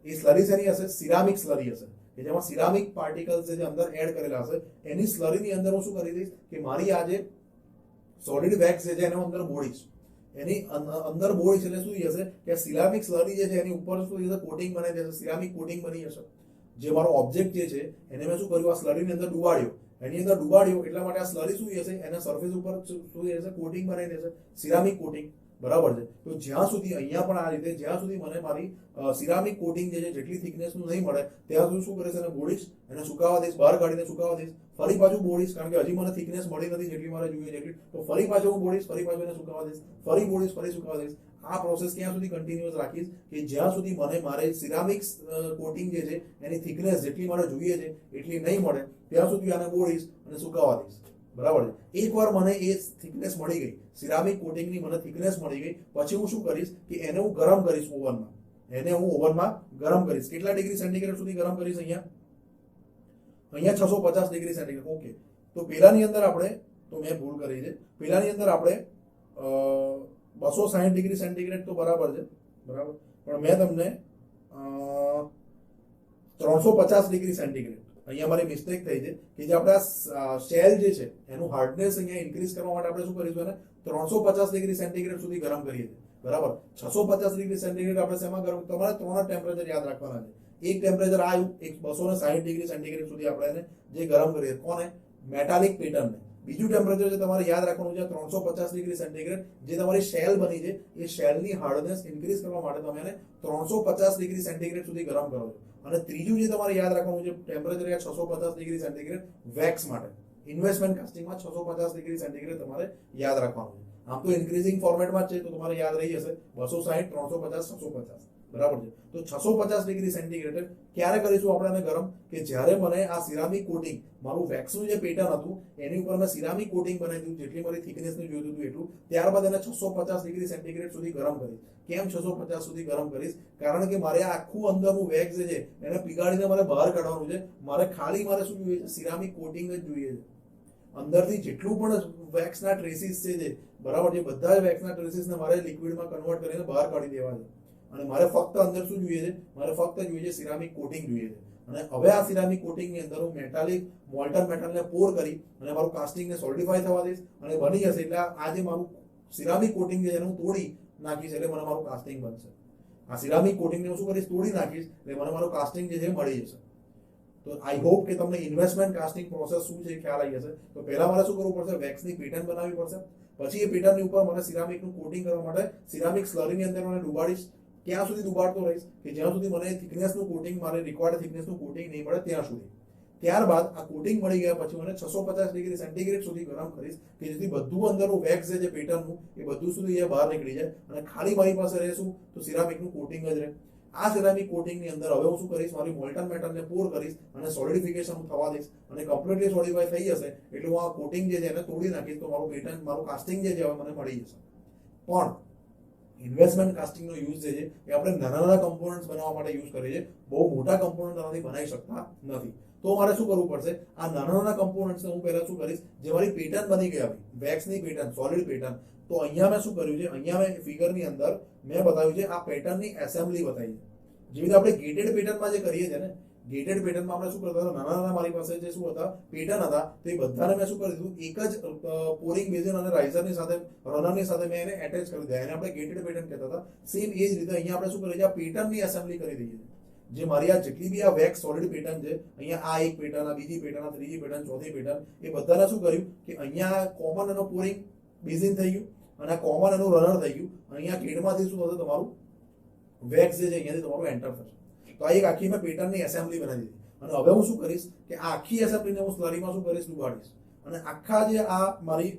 એ સ્લરી શેની હશે? સિરામિક સ્લરી હશે કે જેમાં સિરામિક પાર્ટિકલ્સ જે અંદર એડ કરેલા હશે એની સ્લરીની અંદર હું શું કરી દઈશ કે મારી આ જે સોલિડ વેક્સ છે એને અંદર બોળીશ. એની અંદર બોળીશ એટલે શું થશે કે સિરામિક સ્લરી જે છે એની ઉપર શું થશે? કોટિંગ બનાવી દેશે, સિરામિક કોટિંગ બની જશે. જે મારો ઓબ્જેક્ટ જે છે એને મેં શું કર્યું? આ સ્લરીની અંદર ડુબાડ્યો. એની અંદર ડુબાડ્યો એટલા માટે આ સ્લરી શું થશે? એના સરફેસ ઉપર શું થશે? કોટિંગ બનાવી દેશે, સિરામિક કોટિંગ, બરાબર છે. તો જ્યાં સુધી અહીંયા પણ આ રીતે જ્યાં સુધી મને મારી સિરામિક કોટિંગ જે છે જેટલી થિકનેસનું નહીં મળે ત્યાં સુધી શું કરીશ? એને બોળીશ, એને સુકાવા દઈશ, બહાર કાઢીને સુકાવા દઈશ, ફરી પાછું બોળીશ કારણ કે હજી મને થિકનેસ મળી નથી જેટલી મારે જોઈએ જેટલી, તો ફરી પાછું હું બોળીશ, ફરી પાછું એને સુકાવા દઈશ, ફરી બોળીશ, ફરી સુકાવા દઈશ. આ પ્રોસેસ ક્યાં સુધી કન્ટિન્યુઅસ રાખીશ કે જ્યાં સુધી મને મારે સિરામિક કોટિંગ જે છે એની થિકનેસ જેટલી મારે જોઈએ છે એટલી નહીં મળે ત્યાં સુધી આને બોળીશ અને સુકાવા દઈશ, બરાબર છે. એકવાર મને એ થિકનેસ મળી ગઈ, સિરામિક કોટિંગની મને થિકનેસ મળી ગઈ, પછી હું શું કરીશ કે એને હું ગરમ કરીશ ઓવનમાં. એને હું ઓવનમાં ગરમ કરીશ. કેટલા ડિગ્રી સેન્ટીગ્રેડ સુધી ગરમ કરીશ? અહીંયા 650 ડિગ્રી સેન્ટીગ્રેડ. ઓકે. તો પેલાની અંદર આપણે, તો મેં ભૂલ કરી છે, પેલાની અંદર આપણે 260 ડિગ્રી સેન્ટીગ્રેડ તો બરાબર છે, બરાબર, પણ મેં તમને 350 ડિગ્રી સેન્ટીગ્રેડ, અહીંયા મારી મિસ્ટેક થઈ છે કે જે આપણે આ શેલ જે છે એનું હાર્ડનેસ અહીંયા ઇન્ક્રીઝ કરવા માટે આપણે શું કરીશું? એને 350 ડિગ્રી સેન્ટીગ્રેડ સુધી ગરમ કરીએ છીએ, બરાબર. 650 ડિગ્રી સેન્ટીગ્રેડ આપણે શેમાં ગરમ? તમારે 3 ટેમ્પરેચર યાદ રાખવાના છે. એક ટેમ્પરેચર આવ્યું, એક 260 ડિગ્રી સેન્ટીગ્રેડ સુધી આપણે એને જે ગરમ કરીએ. કોને? મેટાલિક પેટર્નને. બીજું ટેમ્પરેચર જે તમારે યાદ રાખવાનું છે 350 ડિગ્રી સેન્ટીગ્રેડ, જે તમારી શેલ બની છે એ શેલની હાર્ડનેસ ઇન્ક્રીઝ કરવા માટે તમે એને 350 ડિગ્રી સેન્ટીગ્રેડ સુધી ગરમ કરો છો. અને ત્રીજું જે તમારે યાદ રાખવાનું છે ટેમ્પરેચર 650 ડિગ્રી સેન્ટીગ્રેડ વેક્સ માટે. ઇન્વેસ્ટમેન્ટ કાસ્ટિંગમાં 650 ડિગ્રી સેન્ટીગ્રેડ તમારે યાદ રાખવાનું છે. આમ તો ઇન્ક્રીઝિંગ ફોર્મેટમાં જ છે તો તમારે યાદ રહી જશે 260, 350, 650, બરાબર છે. તો 650 ડિગ્રી સેન્ટીગ્રેડ ક્યારે કરીશું આપણે આને ગરમ? કે જ્યારે મને આ સિરામિક કોટિંગ, મારું વેક્સનું જે પેટર્ન હતું એની ઉપર મેં સિરામિક કોટિંગ બનાવી દીધું, જેટલી મારી થિકનેસનું જોઈતું હતું એટલું, ત્યારબાદ એને 650 ડિગ્રી સેન્ટીગ્રેડ સુધી ગરમ કરીશ. કેમ 650 સુધી ગરમ કરીશ? કારણ કે મારે આખું અંદરનું વેક્સ જે છે એને પીગાડીને મારે બહાર કાઢવાનું છે. મારે ખાલી મારે શું જોઈએ છે? સિરામિક કોટિંગ જ જોઈએ છે. અંદરથી જેટલું પણ વેક્સના ટ્રેસીસ છે, બરાબર છે, બધા જ વેક્સના ટ્રેસીસને મારે લિક્વિડમાં કન્વર્ટ કરીને બહાર કાઢી દેવા છે. અને મારે ફક્ત અંદર શું જોઈએ છે? મારે ફક્ત જોઈએ છે સિરામિક કોટિંગ જોઈએ છે. અને હવે આ સિરામિક કોટિંગની અંદર હું મોલ્ટન મેટલને પોર કરી અને મારું કાસ્ટિંગને સોલિડિફાય થવા દઈશ અને બની જશે. એટલે આ જે મારું સિરામિક કોટિંગ છે એને હું તોડી નાખીશ એટલે મને મારું કાસ્ટિંગ બનશે. આ સિરામિક કોટિંગને હું શું કરીશ? તોડી નાખીશ એટલે મને મારું કાસ્ટિંગ જે છે મળી જશે. તો આઈ હોપ કે તમને ઇન્વેસ્ટમેન્ટ કાસ્ટિંગ પ્રોસેસ શું છે ખ્યાલ આવી જશે. તો પહેલા મારે શું કરવું પડશે? વેક્સની પેટર્ન બનાવવી પડશે. પછી એ પેટર્નની ઉપર મને સિરામિકનું કોટિંગ કરવા માટે સિરામિક સ્લરીની અંદર મને ડુબાડીશ. ક્યાં સુધી ડુબાડતો રહીશ? કે જ્યાં સુધી મને થિકનેસનું કોટિંગ, મારે રિક્વાયર્ડ થિકનેસનું કોટિંગ નહીં મળે ત્યાં સુધી. ત્યારબાદ આ કોટિંગ મળી ગયા પછી મને 650 ડિગ્રી સેન્ટીગ્રેડ સુધી ગરમ કરીશ કે જેથી બધું અંદરનું વેક્સ છે પેટર્નનું એ બધું સુધી એ બહાર નીકળી જાય અને ખાલી મારી પાસે રહેશું તો સિરામિકનું કોટિંગ જ રહે. આ સિરામિક કોટિંગની અંદર હવે હું શું કરીશ? મારી મોલ્ટન મેટલને પોર કરીશ અને સોલિડિફિકેશન થવા દઈશ અને કમ્પ્લીટલી સોલિડિફાય થઈ જશે એટલે હું આ કોટિંગ જે છે એને તોડી નાખીશ તો મારું પેટર્ન, મારું કાસ્ટિંગ જે છે હવે મને મળી જશે. પણ ઇન્વેસ્ટમેન્ટ કાસ્ટિંગનો યુઝ જે છે એ આપણે નાના નાના કમ્પોનન્ટ્સ બનાવવા માટે યુઝ કરીએ છીએ. બહુ મોટા કમ્પોનન્ટ આનાથી બનાવી શકતા નથી. તો મારે શું કરવું પડશે? આ નાના નાના કમ્પોનન્ટ્સને હું પહેલા શું કરીશ? જે મારી પેટર્ન બની ગઈ આપણી વેક્સની પેટર્ન, સોલિડ પેટર્ન, તો અહીંયા મેં શું કર્યું છે? અહીંયા મેં ફિગરની અંદર મેં બતાવ્યું છે આ પેટર્નની એસેમ્બલી બતાવી છે. જેવી રીતે આપણે ગેટેડ પેટર્નમાં જે કરીએ છીએ ને, ગેટેડ પેટર્નમાં આપણે શું કરતા હતા? નાના નાના મારી પાસે જે શું હતા? પેટર્ન હતા. તો એ બધાને મેં શું કરી દીધું? એક જ પોરિંગ બેઝિન અને રાઇઝરની સાથે, રનરની સાથે મેં એને એટેચ કરી દીધા. એને આપણે ગેટેડ પેટર્ન કહેતા હતા. સેમ એ જ રીતે અહીંયા આપણે શું કરીએ છીએ? આ પેટર્નની એસેમ્બલી કરી દઈએ છીએ. જે મારી આ જેટલી બી આ વેક્સ સોલિડ પેટર્ન છે, અહીંયા આ એક પેટર્ન, આ બીજી પેટર્ન, આ ત્રીજી પેટર્ન, ચોથી પેટર્ન, એ બધાને શું કર્યું કે અહીંયા કોમન એનો પોરિંગ બેઝિન થઈ ગયું અને આ કોમન એનું રનર થઈ ગયું. અહીંયા ગેટમાંથી શું થશે? તમારું વેક્સ જે છે અહીંયાથી તમારું એન્ટર થશે. તો આ એક આખી મેં પેટર્નની એસેમ્બલી બનાવી દીધી. અને હવે હું શું કરીશ કે આ આખી એસેમ્બલીને હું સ્લરીમાં શું કરીશ? ડુબાડીશ. અને આખા જે આ મારી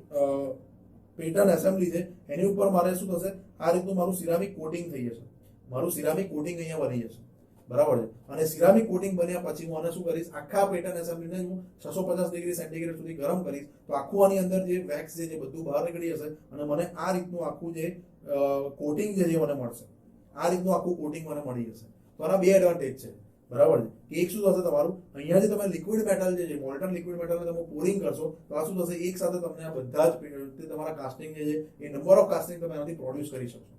પેટર્ન એસેમ્બલી છે એની ઉપર મારે શું થશે? આ રીતનું મારું સિરામિક કોટિંગ થઈ જશે. મારું સિરામિક કોટિંગ અહીંયા બની જશે. બરાબર છે. અને સિરામિક કોટિંગ બન્યા પછી હું આને શું કરીશ? આખા પેટર્ન એસેમ્બલીને હું 650 ડિગ્રી સેન્ટીગ્રેડ સુધી ગરમ કરીશ. તો આખું આની અંદર જે વેક્સ છે જે બધું બહાર નીકળી જશે અને મને આ રીતનું આખું જે કોટિંગ જે મને મળશે. આ રીતનું આખું કોટિંગ મને મળી જશે. તો આના બે એડવાન્ટેજ છે. બરાબર છે. કે એક શું થશે? તમારું અહીંયાથી તમે લિક્વિડ મેટલ જે છે, મોલ્ટન લિક્વિડ મેટલને તમે પોરિંગ કરશો તો આ શું થશે? એક સાથે તમને આ બધા જ તમારા કાસ્ટિંગ જે છે એ નંબર ઓફ કાસ્ટિંગ તમે આનાથી પ્રોડ્યુસ કરી શકશો.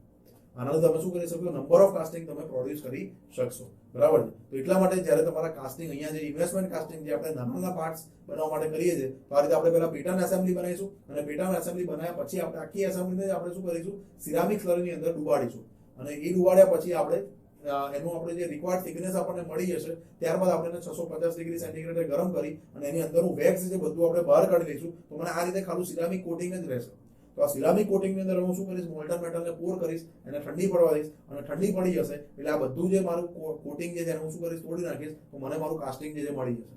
આનાથી તમે શું કરી શકશો? નંબર ઓફ કાસ્ટિંગ તમે પ્રોડ્યુસ કરી શકશો. બરાબર છે. તો એટલા માટે જ્યારે તમારા કાસ્ટિંગ અહીંયા જે ઇન્વેસ્ટમેન્ટ કાસ્ટિંગ જે આપણે નાના નાના પાર્ટ્સ બનાવવા માટે કરીએ છીએ, તો આ રીતે આપણે પહેલા પેટર્ન એસેમ્બલી બનાવીશું અને પેટર્ન એસેમ્બલી બનાવ્યા પછી આપણે આખી એસેમ્બલીને આપણે શું કરીશું? સિરામિક સ્લરીની અંદર ડુબાડીશું. અને એ ડુબાડ્યા પછી આપણે એનું આપણે જે રિક્વાયર્ડ થિકનેસ આપણને મળી જશે ત્યારબાદ આપણે એને 650 ડિગ્રી સેન્ટીગ્રેડે ગરમ કરી અને એની અંદરનું વેક્સ જે બધું આપણે બહાર કાઢી લઈશું. તો મને આ રીતે ખાલી સિરામિક કોટિંગ જ રહેશે. તો આ સિરામિક કોટિંગની અંદર હું શું કરીશ? મોલ્ટન મેટલને પોર કરીશ, એને ઠંડી પડવા દઈશ અને ઠંડી પડી જશે એટલે આ બધું જે મારું કોટિંગ છે એને હું શું કરીશ? તોડી નાખીશ. તો મને મારું કાસ્ટિંગ જે મળી જશે.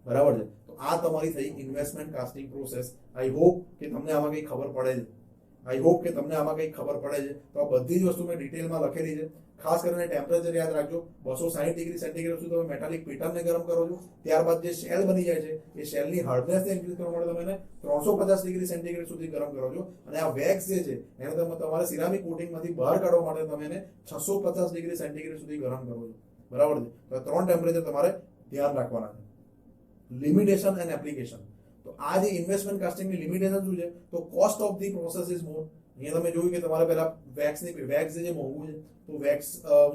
બરાબર છે. તો આ તમારી થઈ investment casting process. I hope કે તમને આમાં કંઈ ખબર પડે છે. તો આ બધી જ વસ્તુ મેં ડિટેલમાં લખેલી છે. ખાસ કરીને ટેમ્પરેચર યાદ રાખજો. 260 ડિગ્રી સેન્ટીગ્રેડ સુધી તમે મેટાલિક પેટર્નને ગરમ કરો છો. ત્યારબાદ જે શેલ બની જાય છે એ શેલની હાર્ડનેસને ઇન્ક્રીઝ કરવા માટે તમે એને 350 ડિગ્રી સેન્ટીગ્રેડ સુધી ગરમ કરો છો. અને આ વેક્સ જે છે એને તમે તમારા સિરામિક કોટિંગમાંથી બહાર કાઢવા માટે તમે એને 650 ડિગ્રી સેન્ટીગ્રેડ સુધી ગરમ કરો છો. બરાબર છે. તો 3 ટેમ્પરેચર તમારે ધ્યાન રાખવાના છે. Limitation and application. તો આ જે ઇન્વેસ્ટમેન્ટ કાસ્ટિંગની લિમિટેશન શું છે? તો cost of the process is more. અહીંયા તમે જોયું કે તમારે પહેલા વેક્સ જે મોંઘું છે તો વેક્સ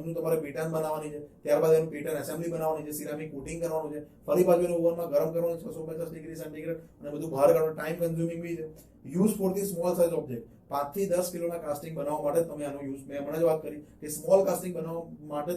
નું તમારે પેટર્ન બનાવવાની છે, ત્યારબાદ એનું પેટર્ન એસેમ્બલી બનાવવાની છે, સિરામિક કોટિંગ કરવાનું છે, ફરી પાછું એને ઓવનમાં ગરમ કરવાનું 650 ડિગ્રી સેન્ટીગ્રેડ અને બધું બહાર કાઢવાનું. ટાઈમ કન્ઝ્યુમિંગ બી છે. Use for the small size object. 5 થી 10 કિલોના કાસ્ટિંગ બનાવવા માટે તમે આનો યુઝ, મેં હમણાં જ વાત કરી કે સ્મોલ કાસ્ટિંગ બનાવવા માટે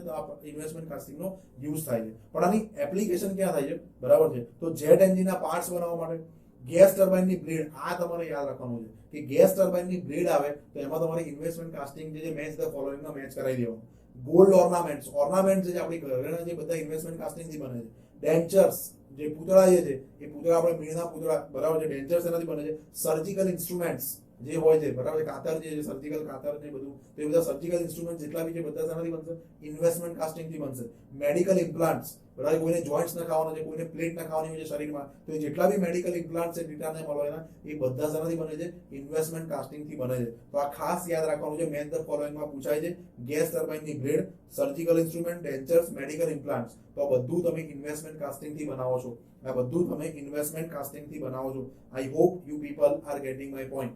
ઇન્વેસ્ટમેન્ટ કાસ્ટિંગનો યુઝ થાય છે. પણ આની એપ્લિકેશન ક્યાં થાય છે? બરાબર છે. તો જેટ એન્જિનના પાર્ટ્સ બનાવવા માટે, ગેસ ટર્બાઇનની બ્લેડ, આ તમારે યાદ રાખવાનું છે કે ગેસ ટર્બાઇનની બ્લેડ આવે તો એમાં તમારે ઇન્વેસ્ટમેન્ટ કાસ્ટિંગ જે મેચ ધ ફોલોઇંગના મેચ કરાવી દેવાનું. ગોલ્ડ ઓર્નામેન્ટ્સ જે આપણી ઘરેના જે બધા ઇન્વેસ્ટમેન્ટ કાસ્ટિંગથી બને છે. ડેન્ચર્સ, જે પૂતળા જે છે એ પૂતળા આપણે મીણના પૂતળા, બરાબર છે, ડેન્ચર્સ એનાથી બને છે. સર્જિકલ ઇન્સ્ટ્રુમેન્ટ્સ, જે હોય છે, બરાબર, ખાતર જે છે, સર્જિકલ ખાતર ને બધું, તો એ બધા સર્જિકલ ઇન્સ્ટ્રુમેન્ટ જેટલા બી છે બધા શાનાથી બનશે? ઇન્વેસ્ટમેન્ટ કાસ્ટિંગથી બનશે. મેડિકલ ઇમ્પ્લાન્ટ્સ, બરાબર, કોઈને જોઈન્ટ્સ નખાવાના છે, કોઈને પ્લેટ નખાવાની હોય છે શરીરમાં, તો એ જેટલા બી મેડિકલ ઇમ્પ્લાન્ટ્સ છે ટીટાને મળવાના, એ બધા શાનાથી બને છે? ઇન્વેસ્ટમેન્ટ કાસ્ટિંગથી બને છે. તો આ ખાસ યાદ રાખવાનું છે. મેન ધ ફોલોઈંગમાં પૂછાય છે. ગેસ ટર્બાઇનની blade, surgical instrument, dentures, medical implants, તો આ બધું તમે ઇન્વેસ્ટમેન્ટ કાસ્ટિંગથી બનાવો છો. આ બધું તમે ઇન્વેસ્ટમેન્ટ કાસ્ટિંગથી બનાવો છો. I hope you people are getting my point.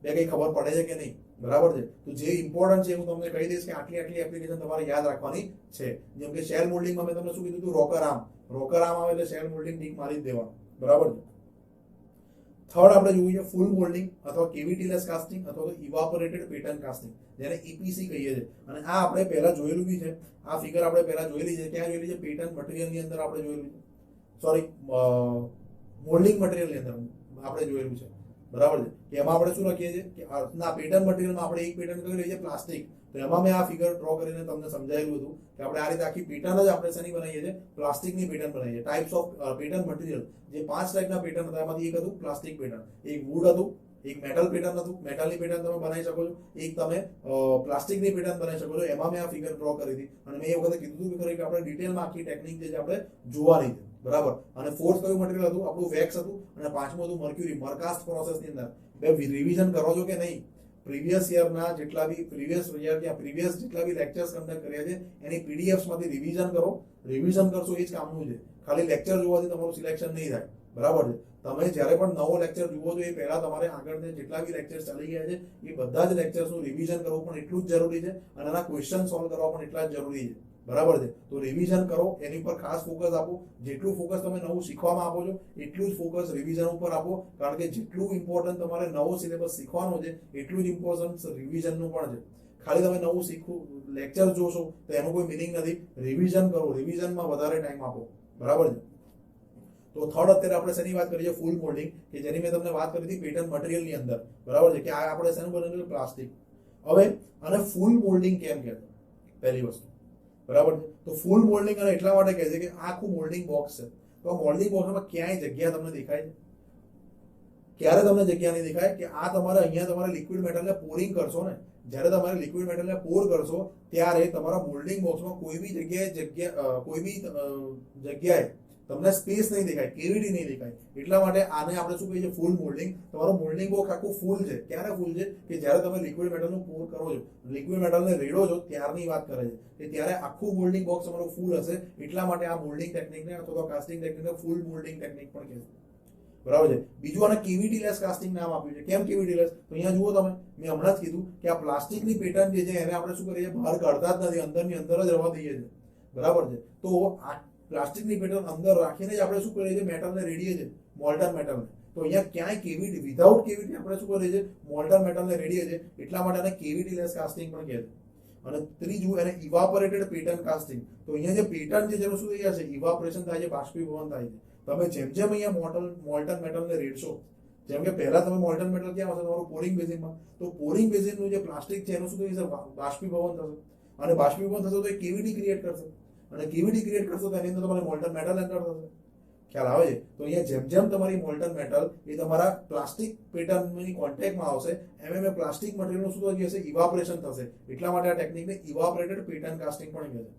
બે કઈ ખબર પડે છે કે નહીં? બરાબર છે. તો જે ઇમ્પોર્ટન્ટ છે હું તમને કહી દઈશ કે આટલી આટલી એપ્લિકેશન તમારે યાદ રાખવાની છે. જેમ કે શેલ મોલ્ડિંગમાં મેં તમને શું કીધું હતું? Rocker arm. રોકર આર્મ આવે એટલે શેલ મોલ્ડિંગ ટીક મારી જ દેવાનું. બરાબર છે. થર્ડ આપણે જોયું છે ફૂલ મોલ્ડિંગ અથવા કેવિટીલેસ કાસ્ટિંગ અથવા તો ઇવાપોરેટેડ પેટર્ન કાસ્ટિંગ, જેને ઈપીસી કહીએ છીએ. અને આ આપણે પહેલા જોયેલું બી છે. આ ફિગર આપણે પહેલા જોયેલી છે. ક્યાં જોયેલી છે? પેટર્ન મટીરિયલની અંદર આપણે જોયેલું છે. સોરી, મોલ્ડિંગ મટીરિયલની અંદર આપણે જોયેલું છે. બરાબર છે. કે એમાં આપણે શું લખીએ છીએ કે ના, પેટર્ન મટીરિયલમાં આપણે એક પેટર્ન કઈ લઈએ છીએ? પ્લાસ્ટિક. તો એમાં મેં આ ફિગર ડ્રો કરીને તમને સમજાયેલું હતું કે આપણે આ રીતે આખી પેટર્ન જ આપણે શેની બનાવીએ છીએ? પ્લાસ્ટિકની પેટર્ન બનાવીએ છીએ. ટાઈપ્સ ઓફ પેટર્ન મટીરિયલ, જે 5 ટાઈપના પેટર્ન હતા એમાંથી એક હતું પ્લાસ્ટિક પેટર્ન, એક વુડ હતું, એક મેટલ પેટર્ન હતું, મેટલની પેટર્ન તમે બનાવી શકો છો, એક તમે પ્લાસ્ટિકની પેટર્ન બનાવી શકો છો. એમાં મેં આ ફિગર ડ્રો કરી હતી અને મેં એ વખતે કીધું હતું કે આપણે ડિટેલમાં આખી ટેકનિક જે છે આપણે જોવાની છે. બરાબર. અને ફોર્થ કયું મટીરિયલ હતું? આપણું વેક્સ હતું. અને પાંચમું હતું મર્ક્યુરી, મરકાસ્ટ પ્રોસેસની અંદર. બે રિવિઝન કરો છો કે નહીં? પ્રીવિયસ યરના જેટલા બી પ્રીવિયસ જેટલા બી લેક્ચર્સ કન્ડક્ટ કર્યા છે એની પીડીએફ્સ માંથી રિવિઝન કરો. રિવિઝન કરશો એ જ કામનું છે. ખાલી લેક્ચર જોવાથી તમારું સિલેક્શન નહીં થાય. બરાબર છે. તમે જ્યારે પણ નવો લેક્ચર જુઓ છો એ પહેલા તમારે આગળ જેટલા બી લેક્ચર ચાલી ગયા છે એ બધા જ લેક્ચર્સનું રિવિઝન કરવું પણ એટલું જ જરૂરી છે અને એના ક્વેશ્ચન સોલ્વ કરવા પણ એટલા જ જરૂરી છે. બરાબર છે. તો રિવિઝન કરો, એની પર ખાસ ફોકસ આપો. જેટલું ફોકસ તમે નવું શીખવામાં આપો છો એટલું જ ફોકસ રિવિઝન ઉપર આપો. કારણ કે જેટલું ઇમ્પોર્ટન્ટ તમારે નવો સિલેબસ શીખવાનો છે એટલું જ ઇમ્પોર્ટન્ટ રિવિઝનનું પણ છે. ખાલી તમે નવું શીખવું લેક્ચર જોશો તો એનો કોઈ મિનિંગ નથી. રિવિઝન કરો, રિવિઝનમાં વધારે ટાઈમ આપો. બરાબર છે. તો થર્ડ અત્યારે આપણે શેની વાત કરીએ? ફૂલ મોલ્ડિંગ, કે જેની મેં તમને વાત કરી હતી પેટર્ન મટીરિયલની અંદર. બરાબર છે. કે આ આપણે શેનું બનેલું? પ્લાસ્ટિક. હવે આને ફૂલ મોલ્ડિંગ કેમ કહેવાય? પહેલી વસ્તુ, બરાબર છે. તો ફૂલ મોલ્ડિંગ અને એટલા માટે કહે છે કે આખું મોલ્ડિંગ બોક્સ છે. તો આ મોલ્ડિંગ બોક્સમાં ક્યાંય જગ્યા તમને દેખાય છે? ક્યારે તમને જગ્યા નહીં દેખાય? કે આ તમારે અહીંયા તમારે લિક્વિડ મેટલને પોરિંગ કરશો ને, જ્યારે તમારે લિક્વિડ મેટલને પોર કરશો ત્યારે તમારા મોલ્ડિંગ બોક્સમાં કોઈ બી જગ્યાએ તમને સ્પેસ નહીં દેખાય, કેવિટી નહીં દેખાય. એટલા માટે આને આપણે શું કહીએ છીએ? ફૂલ મોલ્ડિંગ. તમારું મોલ્ડિંગ બોક્સ આખું ફૂલ છે. ક્યારે ફૂલ છે? કે જ્યારે તમે લિક્વિડ મેટલનું પોર કરો છો, લિક્વિડ મેટલને રેડો છો ત્યારની વાત કરે છે. કે ત્યારે આખું મોલ્ડિંગ બોક્સ તમારું ફૂલ હશે. એટલા માટે આ મોલ્ડિંગ ટેકનિકને અથવા તો કાસ્ટિંગ ટેકનિકને ફૂલ મોલ્ડિંગ ટેકનિક પણ કહે છે. બરાબર છે. બીજું આને કેવિટીલેસ કાસ્ટિંગ નામ આપ્યું છે. કેમ કેવિટીલેસ? તો અહીંયા જુઓ તમે, મેં હમણાં જ કીધું કે આ પ્લાસ્ટિકની પેટર્ન જે છે એને આપણે શું કરીએ? બહાર કાઢતા જ નથી, અંદરની અંદર જ રહેવા દઈએ છીએ. બરાબર છે. તો આ પ્લાસ્ટિકની પેટર્ન અંદર રાખીને જ આપણે શું કરીએ છીએ? મેટલને રેડીએ છીએ, મોલ્ટન મેટલને. તો અહીંયા ક્યાંય કેવિટી, વિધાઉટ કેવિટી આપણે શું કરીએ છીએ? મોલ્ટન મેટલને રેડીએ છીએ. એટલા માટે આને કેવિટીલેસ કાસ્ટિંગ પણ કહે છે. અને ત્રીજું એને ઇવાપોરેટેડ પેટર્ન કાસ્ટિંગ. તો અહીંયા જે પેટર્ન છે જેનું શું થઈ જશે? ઇવાપોરેશન થાય છે, બાષ્પીભવન થાય છે. તમે જેમ જેમ અહીંયા મોલ્ટન મેટલને રેડશો, જેમ કે પહેલા તમે મોલ્ટન મેટલ ક્યાં હશે? તમારું પોરિંગ બેઝિનમાં. તો પોરિંગ બેઝિનનું જે પ્લાસ્ટિક છે એનું શું થઈ જશે? બાષ્પીભવન થશે. અને બાષ્પીભવન થશે તો એ કેવિટી ક્રિએટ કરશે. અને કેવિટી ક્રિએટ કરશો તો એની અંદર તમારે મોલ્ટન મેટલ એન્ટર થશે. ખ્યાલ આવે છે? તો અહીંયા જેમ જેમ તમારી મોલ્ટન મેટલ એ તમારા પ્લાસ્ટિક પેટર્નની કોન્ટેક્ટમાં આવશે એમ એમ પ્લાસ્ટિક મટીરિયલનું શું થઈ જશે? ઇવાપોરેશન થશે. એટલા માટે આ ટેકનિકને ઇવાપોરેટેડ પેટર્ન કાસ્ટિંગ પણ કહે છે.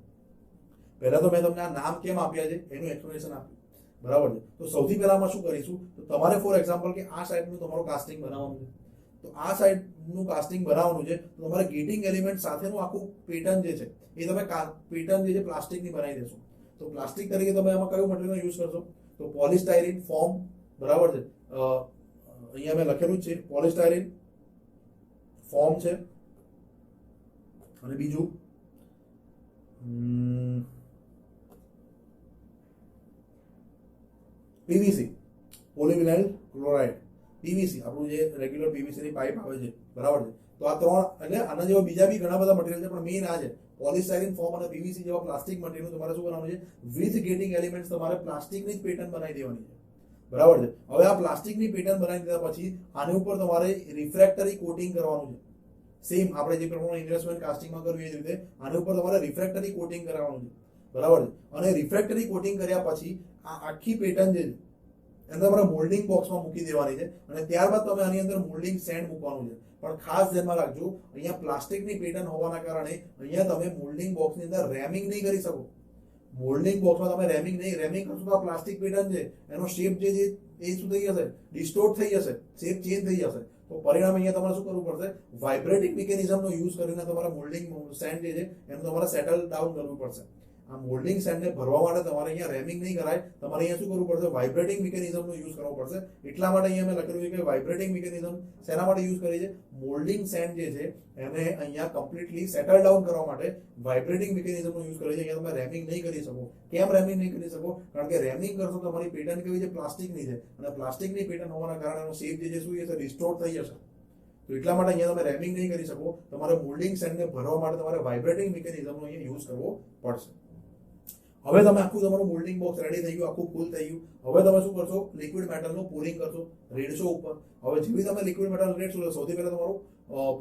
પહેલા તો મેં તમને આ નામ કેમ આપ્યા છે એનું એક્સપ્લેનેશન આપ્યું. બરાબર છે. તો સૌથી પહેલામાં શું કરીશું? તો તમારે ફોર એક્ઝામ્પલ કે આ સાઈડનું તમારું કાસ્ટિંગ બનાવવાનું છે. તો આ સાઈડનું કાસ્ટિંગ બનાવવાનું છે તો તમારે ગેટિંગ એલિમેન્ટ સાથેનું આખું પેટર્ન જે છે એ તમે પેટર્ન જે છે પ્લાસ્ટિકની બનાવી દેશો. તો પ્લાસ્ટિક તરીકે તમે આમાં કયું મટીરિયલ યુઝ કરશો? તો પોલિસ્ટાયરીન ફોર્મ. બરાબર છે. અહીંયા મેં લખેલું જ છે પોલિસ્ટાયરીન ફોર્મ છે. અને બીજું પીવીસી, પોલીવિનાઇલ ક્લોરાઇડ. પીવીસી આપણું જે રેગ્યુલર પીવીસી ની પાઇપ આવે છે. બરાબર છે. તો આ ત્રણ, એટલે આના જેવા બીજા બી ઘણા બધા મટીરિયલ છે પણ મેઇન આ છે. પોલિસ્ટાયરીન ફોર્મ અને પીવીસી જેવા પ્લાસ્ટિક મટીરિયલ તમારે શું બનાવવાનું છે? વિથ ગેટિંગ એલિમેન્ટ્સ તમારે પ્લાસ્ટિકની જ પેટર્ન બનાવી દેવાની છે. બરાબર છે. હવે આ પ્લાસ્ટિકની પેટર્ન બનાવી દીધા પછી આની ઉપર તમારે રિફ્રેક્ટરી કોટિંગ કરવાનું છે. સેમ આપણે જે પ્રમાણે ઇન્વેસ્ટમેન્ટ કાસ્ટિંગમાં કર્યું એ રીતે આની ઉપર તમારે રિફ્રેક્ટરી કોટિંગ કરાવવાનું છે. બરાબર છે. અને રિફ્રેક્ટરી કોટિંગ કર્યા પછી આ આખી પેટર્ન જે છે એને તમારે મોલ્ડિંગ બોક્સમાં મૂકી દેવાની છે અને ત્યારબાદ તમે આની અંદર મોલ્ડિંગ સેન્ડ મૂકવાનું છે. પણ ખાસ ધ્યાનમાં રાખજો, અહીંયા પ્લાસ્ટિકની પેટર્ન હોવાના કારણે અહીંયા તમે મોલ્ડિંગ બોક્સની અંદર રેમિંગ નહીં કરી શકો. મોલ્ડિંગ બોક્સમાં તમે રેમિંગ કરશો તો આ પ્લાસ્ટિક પેટર્ન છે એનો શેપ જે છે એ શું થઈ જશે, ડિસ્ટોર્ટ થઈ જશે, શેપ ચેન્જ થઈ જશે. તો પરિણામ અહીંયા તમારે શું કરવું પડશે, વાઇબ્રેટિંગ મિકેનિઝમનો યુઝ કરીને તમારે મોલ્ડિંગ સેન્ડ જે છે એનું તમારે સેટલ ડાઉન કરવું પડશે. આ મોલ્ડિંગ સેન્ડને ભરવા માટે તમારે અહીંયા રેમિંગ નહીં કરાય, તમારે અહીંયા શું કરવું પડશે, વાઇબ્રેટિંગ મિકેનિઝમનો યુઝ કરવો પડશે. એટલા માટે અહીંયા મેં લખેલું છે કે વાઇબ્રેટિંગ મિકેનિઝમ શેના માટે યુઝ કરી છે, મોલ્ડિંગ સેન્ડ જે છે એને અહીંયા કમ્પ્લીટલી સેટલ ડાઉન કરવા માટે વાઇબ્રેટિંગ મિકેનિઝમનો યુઝ કરે છે. અહીંયા તમે રેમિંગ નહીં કરી શકો. કેમ રેમિંગ નહીં કરી શકો, કારણ કે રેમિંગ કરશો તમારી પેટર્ન કેવી છે, પ્લાસ્ટિકની છે અને પ્લાસ્ટિકની પેટર્ન હોવાના કારણે એનો શેપ જે છે શું છે, ડિસ્ટોર્ટ થઈ જશે. તો એટલા માટે અહીંયા તમે રેમિંગ નહીં કરી શકો. તમારે મોલ્ડિંગ સેન્ડને ભરવા માટે તમારે વાઇબ્રેટિંગ મિકેનિઝમનો અહીંયા યુઝ કરવો પડશે. હવે તમે આખું તમારું મોલ્ડિંગ બોક્સ રેડી થઈ ગયું, આખું ફૂલ થઈ ગયું. હવે તમે શું કરશો, લિક્વિડ મેટલનું પોરિંગ કરશો, રેડશો ઉપર. હવે જેવી તમે લિક્વિડ મેટલ રેડશો, સૌથી પહેલા તમારું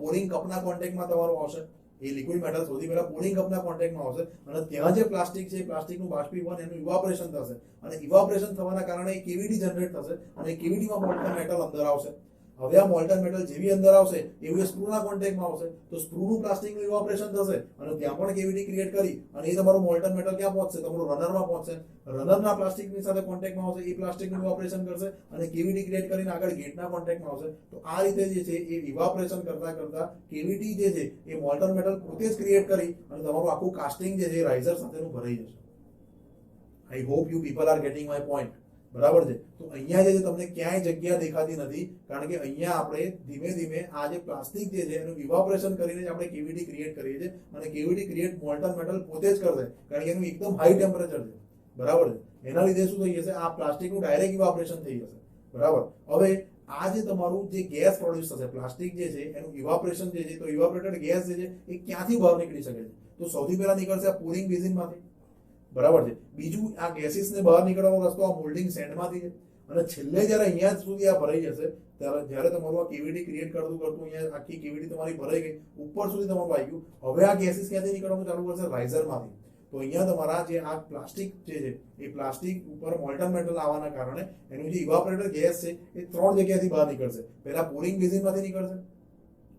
પોરિંગ કપના કોન્ટેક્ટમાં તમારું આવશે. એ લિક્વિડ મેટલ સૌથી પહેલા પોરિંગ કપના કોન્ટેક્ટમાં આવશે અને ત્યાં જે પ્લાસ્ટિક છે, પ્લાસ્ટિકનું બાષ્પીભવન, એનું ઇવાપોરેશન થશે અને ઇવાપોરેશન થવાના કારણે કેવીટી જનરેટ થશે અને કેવીટીમાં મોલ્ટન મેટલ અંદર આવશે. હવે આ મોલ્ટન મેટલ જેવી અંદર આવશે એવું એ સ્ક્રૂના કોન્ટેક્ટમાં આવશે, તો સ્ક્રૂનું પ્લાસ્ટિકનું ઇવાપોરેશન થશે અને ત્યાં પણ કેવિટી ક્રિએટ કરી અને એ તમારું મોલ્ટન મેટલ ક્યાં પહોંચશે, તમારું રનરમાં પહોંચશે. રનરના પ્લાસ્ટિકની સાથે કોન્ટેક્ટમાં આવશે, એ પ્લાસ્ટિકનું ઇવાપોરેશન કરશે અને કેવિટી ક્રિએટ કરીને આગળ ગેટના કોન્ટેક્ટમાં આવશે. તો આ રીતે જે છે એ ઇવાપોરેશન કરતા કેવિટી જે છે એ મોલ્ટન મેટલ પોતે જ ક્રિએટ કરી અને તમારું આખું કાસ્ટિંગ જે છે એ રાઇઝર સાથેનું ભરાઈ જશે. I hope you people are getting my point. બરાબર છે. તો અહીંયા જે તમને ક્યાંય જગ્યા દેખાતી નથી, કારણ કે અહીંયા આપણે ધીમે ધીમે આ જે પ્લાસ્ટિક જે છે એનું ઇવાપોરેશન કરીને જ આપણે કેવિટી ક્રિએટ કરીએ છીએ અને કેવિટી ક્રિએટ મોલ્ટન મેટલ પોતે જ કરશે, કારણ કે એનું એકદમ હાઈ ટેમ્પરેચર છે. બરાબર છે. એના લીધે શું થઈ જશે, આ પ્લાસ્ટિકનું ડાયરેક્ટ ઇવાપોરેશન થઈ જશે. બરાબર. હવે આ જે તમારું જે ગેસ પ્રોડ્યુસ થશે, પ્લાસ્ટિક જે છે એનું ઇવાપોરેશન જે છે, તો ઇવાપોરેટેડ ગેસ જે છે એ ક્યાંથી બહાર નીકળી શકે છે, તો સૌથી પહેલા નીકળશે આ પોરિંગ બેઝિનમાંથી. બરાબર છે. બીજું, આ ગેસીસને બહાર નીકળવાનો રસ્તો આ મોલ્ડિંગ સેન્ડમાંથી છે અને છેલ્લે જ્યારે અહીંયા સુધી આ ભરાઈ જશે, જ્યારે તમારું આ કેવિટી ક્રિએટ કરતું અહીંયા આખી કેવિટી તમારી ભરાઈ ગઈ, ઉપર સુધી તમારું આવી ગયું. હવે આ ગેસીસ ક્યાંથી નીકળવાનું ચાલુ કરશે, રાઇઝરમાંથી. તો અહીંયા તમારા જે આ પ્લાસ્ટિક જે છે એ પ્લાસ્ટિક ઉપર મોલ્ટન મેટલ આવવાના કારણે એનું જે ઇવાપોરેટેડ ગેસ છે એ 3 જગ્યાથી બહાર નીકળશે. પહેલા પોરિંગ બેઝિનમાંથી નીકળશે,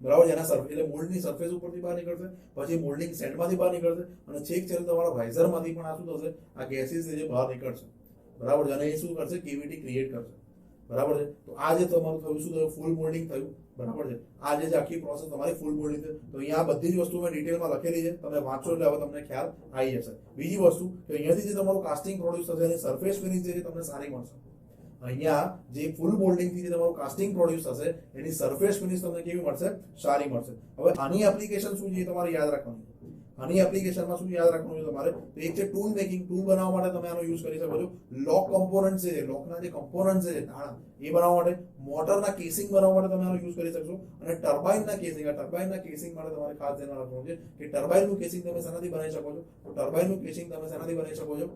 બરાબર, એના સરફેસ એટલે મોલ્ડની સરફેસ ઉપરથી બહાર નીકળશે, પછી મોલ્ડિંગ સેન્ડમાંથી બહાર નીકળશે અને છેક છેલ્લે તમારા રાઇઝરમાંથી પણ આ શું થશે, આ ગેસીસ જે બહાર નીકળશે. બરાબર છે. અને એ શું કરશે, કેવિટી ક્રિએટ કરશે. બરાબર છે. તો આ જે તમારું થયું શું થયું, ફૂલ મોલ્ડિંગ થયું. બરાબર છે. આ જે આખી પ્રોસેસ તમારી ફૂલ મોલ્ડિંગ છે. તો અહીંયા આ બધી જ વસ્તુ મેં ડિટેલમાં લખેલી છે, તમે વાંચો એટલે હવે તમને ખ્યાલ આવી જશે. બીજી વસ્તુ કે અહીંયાથી જે તમારું કાસ્ટિંગ પ્રોડ્યુસ થશે એની સરફેસ ફિનિશ જે છે તમને સારી મળશે. અહીંયા જે ફૂલ મોલ્ડિંગથી જે તમારું કાસ્ટિંગ પ્રોડ્યુસ થશે એની સરફેસ ફિનિશ તમને કેવી મળશે, સારી મળશે. હવે આની એપ્લિકેશન શું છે તમારે યાદ રાખવાની. આની એપ્લિકેશનમાં શું યાદ રાખવાનું છે તમારે, તો એક છે ટૂલ મેકિંગ. ટૂલ બનાવવા માટે તમે આનો યુઝ કરી શકો છો. લોક કમ્પોનન્ટ છે, લોકના જે કમ્પોનન્ટ છે તાળા, એ બનાવવા માટે. મોટરના કેસિંગ બનાવવા માટે તમે આનો યુઝ કરી શકશો. અને ટર્બાઇનના કેસિંગ, આ ટર્બાઇનના કેસિંગ માટે તમારે ખાસ ધ્યાન રાખવાનું છે કે ટર્બાઇનનું કેસિંગ તમે શેનાથી બનાવી શકો છો, તો ટર્બાઇનનું કેસિંગ તમે શેનાથી બનાવી શકો છો,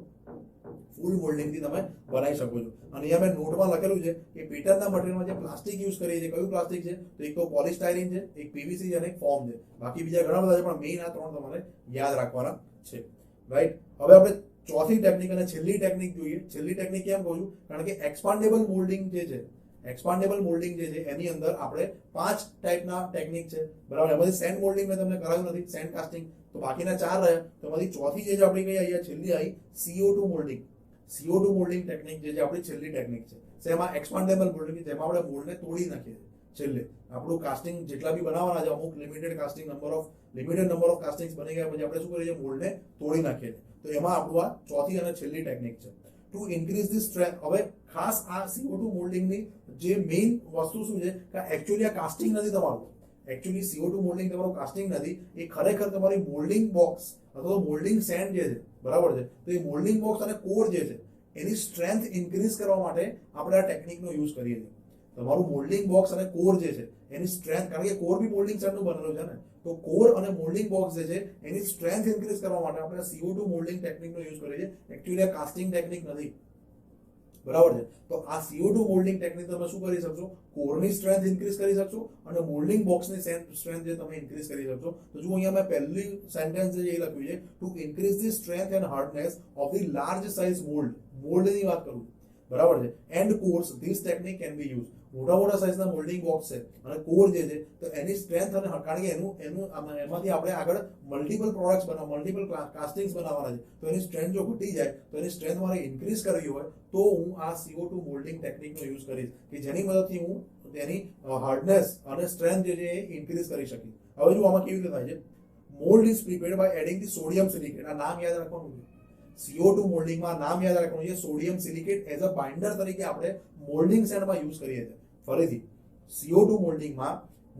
ફૂલ મોલ્ડિંગથી તમે બનાવી શકો છો. અને અહીંયા મેં નોટમાં લખેલું છે કે પેટર્નના મટીરિયલમાં જે પ્લાસ્ટિક યુઝ કરીએ છીએ, કયું પ્લાસ્ટિક છે, તો એક તો પોલિસ્ટાયરીન છે, એક પીવીસી છે અને એક ફોર્મ છે. બાકી બીજા ઘણા બધા છે પણ મેઇન આ 3 તમારે યાદ રાખવાના છે. રાઈટ. હવે આપણે ચોથી ટેકનિક અને છેલ્લી ટેકનિક જોઈએ. છેલ્લી ટેકનિક કેમ કહું છું, કારણ કે એક્સપાન્ડેબલ મોલ્ડિંગ જે છે, એક્સપાન્ડેબલ મોલ્ડિંગ જે છે એની અંદર આપણે 5 ટાઈપના ટેકનિક છે. બરાબર. એમાંથી સેન્ડ મોલ્ડિંગ મેં તમને કરાવ્યું નથી, સેન્ડ કાસ્ટિંગ. તો બાકીના 4 રહ્યા. તો એમાંથી ચોથી જે આપણી કઈ અહીંયા છેલ્લી આવી, CO2 moulding. CO2 moulding technique જે છે આપણી છેલ્લી ટેકનિક છે. જેમાં એક્સપાન્ડેબલ મોલ્ડિંગ, જેમાં આપણે મોલ્ડને તોડી નાખીએ છીએ. છેલ્લે આપણું કાસ્ટિંગ જેટલા બી બનાવવાના છે, અમુક લિમિટેડ નંબર ઓફ કાસ્ટિંગ્સ બની ગયા પછી આપણે શું કરીએ છીએ, મોલ્ડને તોડી નાખીએ છીએ. તો એમાં આપણું આ ચોથી અને છેલ્લી ટેકનિક છે, ટુ ઇન્ક્રીઝ ધી સ્ટ્રેન્થ. હવે ખાસ આ CO2 મોલ્ડિંગની જે મેઇન વસ્તુ શું છે કે એકચ્યુઅલી આ કાસ્ટિંગ નથી તમારું. એકચ્યુઅલી CO2 મોલ્ડિંગ તમારું કાસ્ટિંગ નથી, એ ખરેખર તમારી મોલ્ડિંગ બોક્સ અથવા મોલ્ડિંગ સેન્ડ જે છે, બરાબર છે, તો એ મોલ્ડિંગ બોક્સ અને કોર જે છે એની સ્ટ્રેન્થ ઇન્ક્રીઝ કરવા માટે આપણે આ ટેકનિકનો યુઝ કરીએ છીએ. તમારું મોલ્ડિંગ બોક્સ અને કોર જે છે એની સ્ટ્રેન્થ, કારણ કે કોર બી મોલ્ડિંગ સેન્ડનું બનેલું છે ને, તો કોર અને મોલ્ડિંગ બોક્સ જે છે એની સ્ટ્રેન્થ ઇન્ક્રીઝ કરવા માટે આપણે CO2 મોલ્ડિંગ ટેકનિકનો યુઝ કરીએ છીએ. એકચ્યુઅલી આ કાસ્ટિંગ ટેકનિક નથી. બરાબર છે. તો આ CO2 મોલ્ડિંગ ટેકનિક તમે શું કરી શકશો, કોરની સ્ટ્રેન્થ ઇન્ક્રીઝ કરી શકશો અને મોલ્ડિંગ બોક્સની સ્ટ્રેન્થ જે તમે ઇન્ક્રીઝ કરી શકશો. તો જો અહીંયા મેં પહેલી સેન્ટેન્સ જે લખ્યું છે, to increase the strength and hardness of the large size મોલ્ડની વાત કરું. બરાબર છે. And course this technique can be use. મોટા મોટા સાઇઝના મોલ્ડિંગ બોક્સ છે અને કોર જે છે તો એની સ્ટ્રેન્થ અને કારણ કે એમાંથી આપણે આગળ મલ્ટિપલ પ્રોડક્ટ્સ મલ્ટિપલ કાસ્ટિંગ્સ બનાવવાના છે, તો એની સ્ટ્રેન્થ જો ઘટી જાય તો એની સ્ટ્રેન્થ મારે ઇન્ક્રીઝ કરવી હોય તો હું આ CO2 મોલ્ડિંગ ટેકનિકનો યુઝ કરીશ કે જેની મદદથી હું તેની હાર્ડનેસ અને સ્ટ્રેન્થ જે છે એ ઇન્ક્રીઝ કરી શકીશ. હવે જો આમાં કેવી રીતે થાય છે, mould is prepared by adding the sodium silicate. આ નામ યાદ રાખવાનું છે. CO2 મોલ્ડિંગમાં નામ યાદ રાખવાનું છે sodium silicate as a binder તરીકે આપણે મોલ્ડિંગ સેન્ડમાં યુઝ કરીએ છીએ. ફરીથી CO2 મોલ્ડિંગમાં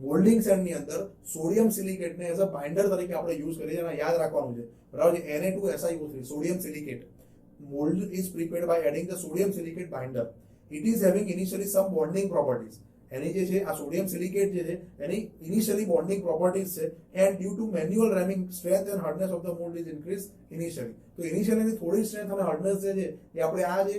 મોલ્ડિંગ સેન્ડની અંદર સોડિયમ સિલિકેટને એઝ અ બાઇન્ડર તરીકે આપણે યુઝ કરીએ છીએ અને યાદ રાખવાનું છે, બરાબર છે. Na2SiO3 sodium silicate mold is prepared by adding the sodium silicate binder. It is having initially some bonding properties. એની જે છે આ સોડિયમ સિલિકેટ જે છે એની ઇનિશિયલી બોન્ડિંગ પ્રોપર્ટીઝ છે and due to manual ramming strength and hardness of the mould is increase initially. તો initially થોડી સ્ટ્રેન્થ અને હાર્ડનેસ જે છે એ આપણે આ જે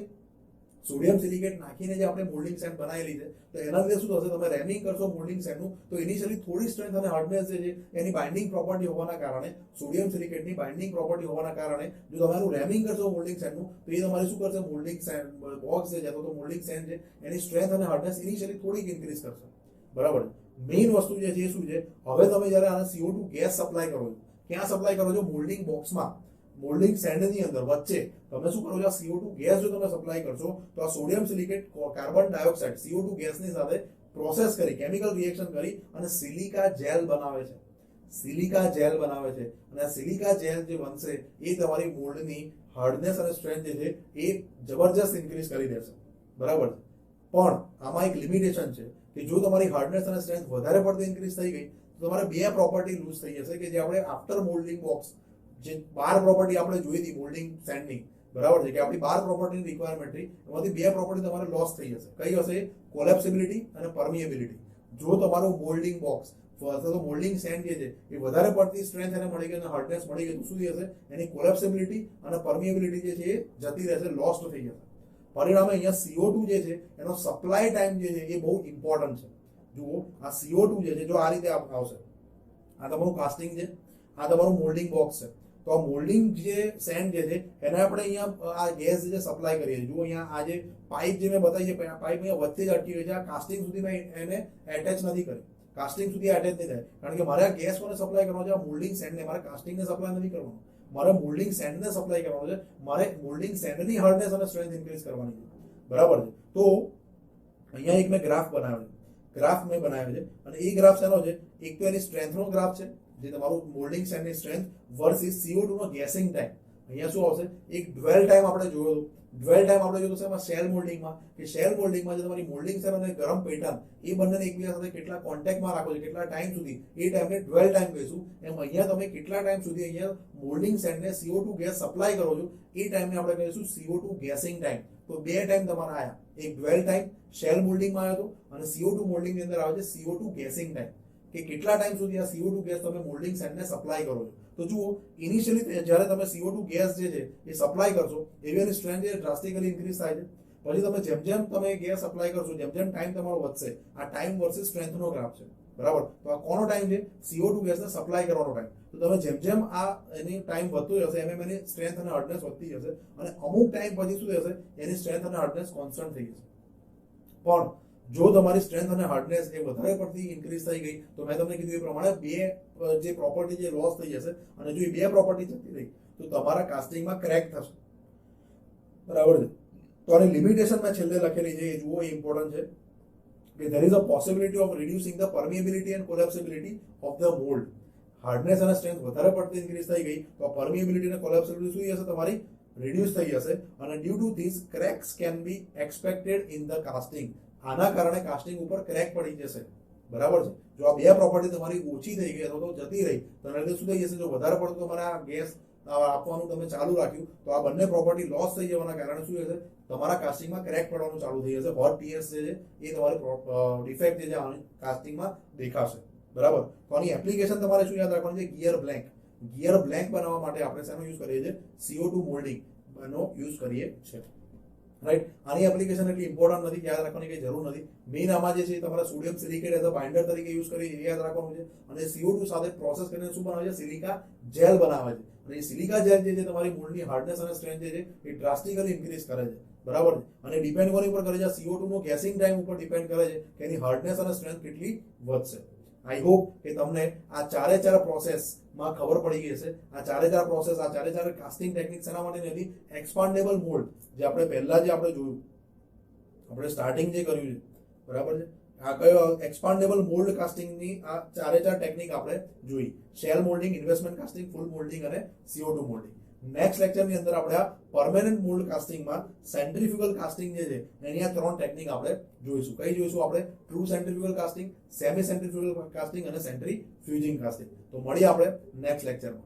સોડિયમ સિલિકેટ નાખીને જે આપણે મોલ્ડિંગ સેન્ડ બનાવેલી છે તો એના લીધે શું થશે, તમે રેમિંગ કરશો મોલ્ડિંગ સેન્ડનું તો ઇનિશિયલી થોડી સ્ટ્રેન્થ અને હાર્ડનેસ જે છે એની બાઇન્ડિંગ પ્રોપર્ટી હોવાના કારણે સોડિયમ સિલિકેટની બાઇન્ડિંગ પ્રોપર્ટી હોવાના કારણે જો તમારું રેમિંગ કરશો મોલ્ડિંગ સેન્ડનું તો એ તમારે શું કરશે, મોલ્ડિંગ સેન્ડ બોક્સ છે તો મોલ્ડિંગ સેન્ડ છે એની સ્ટ્રેન્થ અને હાર્ડનેસ ઇનિશિયલી થોડીક ઇન્ક્રીઝ કરશે. બરાબર. મેઇન વસ્તુ જે છે એ શું છે, હવે તમે જ્યારે આને CO2 ગેસ સપ્લાય કરો છો, ક્યાં સપ્લાય કરો છો, મોલ્ડિંગ બોક્સમાં મોલ્ડિંગ સેન્ડની અંદર વચ્ચે તમે શું કરો છો, આ CO2 ગેસ જો તમે સપ્લાય કરશો તો આ sodium silicate carbon dioxide CO2 ગેસની સાથે પ્રોસેસ કરી કેમિકલ રિએક્શન કરી અને સિલિકા જેલ બનાવે છે. સિલિકા જેલ બનાવે છે અને આ સિલિકા જેલ જે બનશે એ તમારી મોલ્ડની હાર્ડનેસ અને સ્ટ્રેન્થ જે છે એ જબરજસ્ત ઇન્ક્રીઝ કરી દેશે. બરાબર. પણ આમાં એક લિમિટેશન છે કે જો તમારી હાર્ડનેસ અને સ્ટ્રેન્થ વધારે પડતી ઇન્ક્રીઝ થઈ ગઈ તો તમારે બે પ્રોપર્ટી લૂઝ થઈ જશે કે જે આપણે આફ્ટર મોલ્ડિંગ બોક્સ જે 12 પ્રોપર્ટી આપણે જોઈ હતી મોલ્ડિંગ સેન્ડની, બરાબર છે, કે આપણી 12 પ્રોપર્ટીની રિક્વાયરમેન્ટ હતી એમાંથી બે પ્રોપર્ટી તમારે લોસ થઈ જશે. કઈ હશે, કોલેપ્સિબિલિટી અને પરમિએબિલિટી. જો તમારું મોલ્ડિંગ બોક્સ અથવા તો મોલ્ડિંગ સેન્ડ જે છે એ વધારે પડતી સ્ટ્રેન્થ એને મળી ગઈ અને હાર્ડનેસ મળી ગઈ તો શું થશે, એની કોલેપ્સિબિલિટી અને પરમિએબિલિટી જે છે એ જતી રહેશે, લોસ્ટ થઈ જશે. પરિણામે અહીંયા CO2 જે છે એનો સપ્લાય ટાઈમ જે છે એ બહુ ઇમ્પોર્ટન્ટ છે. જુઓ આ CO2 જે છે જો આ રીતે આવશે, આ તમારું કાસ્ટિંગ છે, આ તમારું મોલ્ડિંગ બોક્સ છે, તો આ મોલ્ડિંગ જે સેન્ડ જે છે એને આપણે અહીંયા આ ગેસ જે સપ્લાય કરીએ છીએ. જુઓ અહીંયા આ જે પાઇપ જે મેં બતાવી છે પાઇપ અહીંયા વચ્ચે જ અટકી હોય છે, આ કાસ્ટિંગ સુધી મેં એને એટેચ નથી કરી, કાસ્ટિંગ સુધી એટેચ નહીં થાય કારણ કે મારે આ ગેસ કોને સપ્લાય કરવાનો છે, આ મોલ્ડિંગ સેન્ડને, મારે કાસ્ટિંગને સપ્લાય નથી કરવાનો, મારે મોલ્ડિંગ સેન્ડને સપ્લાય કરવાનો છે, મારે મોલ્ડિંગ સેન્ડની હાર્ડનેસ અને સ્ટ્રેન્થ ઇન્ક્રીઝ કરવાની છે. બરાબર છે. તો અહીંયા એક મેં ગ્રાફ બનાવ્યો છે અને એ ગ્રાફ શેનો છે, એક તો એની સ્ટ્રેન્થનો ગ્રાફ છે જે તમારું મોલ્ડિંગ સેન્ડની સ્ટ્રેન્થ વર્સિસ CO2 નો ગેસિંગ ટાઈમ. અહીંયા શું આવશે, એક ડ્વેલ ટાઈમ આપણે જોયો, ડ્વેલ ટાઈમ આપણે જોયો છે એમાં શેલ મોલ્ડિંગમાં કે શેલ મોલ્ડિંગમાં જે તમારી મોલ્ડિંગ સેલ અને ગરમ પેટર્ન એ બંનેને એકબીજા સાથે કેટલા કોન્ટેક્ટમાં રાખો છો, કેટલા ટાઈમ સુધી, એ ટાઈમને ડ્વેલ ટાઈમ કહીશું. એમ અહીંયા તમે કેટલા ટાઈમ સુધી અહીંયા મોલ્ડિંગ સેન્ડને CO2 ગેસ સપ્લાય કરો છો એ ટાઈમને આપણે કહીશું CO2 ગેસિંગ ટાઈમ. તો બે ટાઈમ તમારા આયા, એક ડ્વેલ ટાઈમ શેલ મોલ્ડિંગમાં આવ્યો હતો અને CO2 મોલ્ડિંગની અંદર આવે છે CO2 ગેસિંગ ટાઈમ, કે કેટલા ટાઈમ સુધી આ CO2 ગેસ તમે મોલ્ડિંગ સેન્ડને સપ્લાય કરો છો. તો જુઓ ઇનિશિયલી જ્યારે તમે CO2 ગેસ જે છે એ સપ્લાય કરશો એવી એની સ્ટ્રેન્થ જે ડ્રાસ્ટિકલી ઇન્ક્રીઝ થાય છે. પછી તમે જેમ તમે ગેસ સપ્લાય કરશો જેમ ટાઈમ તમારો વધશે, આ ટાઈમ વર્સિસ સ્ટ્રેન્થનો ગ્રાફ છે. બરાબર. તો આ કોનો ટાઈમ છે, CO2 ગેસને સપ્લાય કરવાનો ટાઈમ. તો તમે જેમ આ એની ટાઈમ વધતો જશે એમ એની સ્ટ્રેન્થ અને હાર્ડનેસ વધતી જશે અને અમુક ટાઈમ પછી શું થશે, એની સ્ટ્રેન્થ અને હાર્ડનેસ કોન્સ્ટન્ટ થઈ જશે. પણ જો તમારી સ્ટ્રેન્થ અને હાર્ડનેસ એ વધારે પડતી ઇન્ક્રીઝ થઈ ગઈ તો મેં તમને કીધું એ પ્રમાણે બે જે પ્રોપર્ટી જે લોસ થઈ જશે અને જો એ બે પ્રોપર્ટી જતી રહી તો તમારા કાસ્ટિંગમાં ક્રેક થશે. બરાબર છે. તો આની લિમિટેશન મેં છેલ્લે લખેલી છે એ જુઓ, એ ઇમ્પોર્ટન્ટ છે કે there is a possibility of reducing the permeability and collapsibility of the mold. Hardness અને સ્ટ્રેન્થ વધારે પડતી ઇન્ક્રીઝ થઈ ગઈ તો પરમિએબિલિટી અને કોલેપ્સિબિલિટી શું થશે, તમારી રિડ્યુસ થઈ જશે અને due to this cracks can be expected in the casting. આના કારણે કાસ્ટિંગ ઉપર ક્રેક પડી જશે. બરાબર છે. જો આ બે પ્રોપર્ટી તમારી ઓછી થઈ ગઈ અથવા તો જતી રહી તો એના લીધે શું થઈ જશે, જો વધારે પડતું તમારે આ ગેસ આપવાનું તમે ચાલુ રાખ્યું તો આ બંને પ્રોપર્ટી લોસ થઈ જવાના કારણે શું થશે, તમારા કાસ્ટિંગમાં ક્રેક પડવાનું ચાલુ થઈ જશે. હોટ ટીયર્સ જે છે એ તમારી ડિફેક્ટ જે છે કાસ્ટિંગમાં દેખાશે. બરાબર. તો આની એપ્લિકેશન તમારે શું યાદ રાખવાની છે, ગિયર બ્લેન્ક. ગિયર બ્લેન્ક બનાવવા માટે આપણે શેનો યુઝ કરીએ છીએ, CO2 મોલ્ડિંગ નો યુઝ કરીએ છીએ. રાઈટ. આની એપ્લિકેશન એટલી ઇમ્પોર્ટન્ટ નથી, યાદ રાખવાની કઈ જરૂર નથી. મેઇન આમાં જે છે તમારે sodium silicate as a binder તરીકે યુઝ કરી એ યાદ રાખવાનું છે. અને CO2 સાથે પ્રોસેસ કરીને શું બનાવે છે? સિલિકા જેલ બનાવે છે. અને એ સિલિકા જેલ જે છે તમારી મૂળની હાર્ડનેસ અને સ્ટ્રેન્થ જે છે એ ડ્રાસ્ટિકલી ઇન્ક્રીઝ કરે છે. બરાબર છે. અને ડિપેન્ડ કોની ઉપર કરે છે? CO2 નો ગેસિંગ ટાઈમ ઉપર ડિપેન્ડ કરે છે કે એની હાર્ડનેસ અને સ્ટ્રેન્થ કેટલી વધશે. આઈ હોપ કે તમને આ ચારે ચાર પ્રોસેસમાં ખબર પડી ગઈ હશે. આ ચારે ચાર પ્રોસેસ, આ ચારે ચાર કાસ્ટિંગ ટેકનિક શેના માટે હતી? એક્સપાન્ડેબલ મોલ્ડ જે આપણે પહેલા જે આપણે જોયું, આપણે સ્ટાર્ટિંગ જે કર્યું છે, બરાબર છે. આ કયો એક્સપાન્ડેબલ મોલ્ડ કાસ્ટિંગની આ ચારે ચાર ટેકનિક આપણે જોઈ. Shell moulding, investment casting, full moulding અને CO2 મોલ્ડિંગ. નેક્સ્ટ લેક્ચરની અંદર આપણે આ પરમેનન્ટ મોલ્ડ કાસ્ટિંગમાં સેન્ટ્રીફ્યુગલ કાસ્ટિંગ જે છે એની આ ત્રણ ટેકનિક આપણે જોઈશું. કઈ જોઈશું આપણે? True centrifugal casting, semi centrifugal casting અને સેન્ટ્રીફ્યુજિંગ કાસ્ટિંગ. તો મળીએ આપણે નેક્સ્ટ લેક્ચરમાં.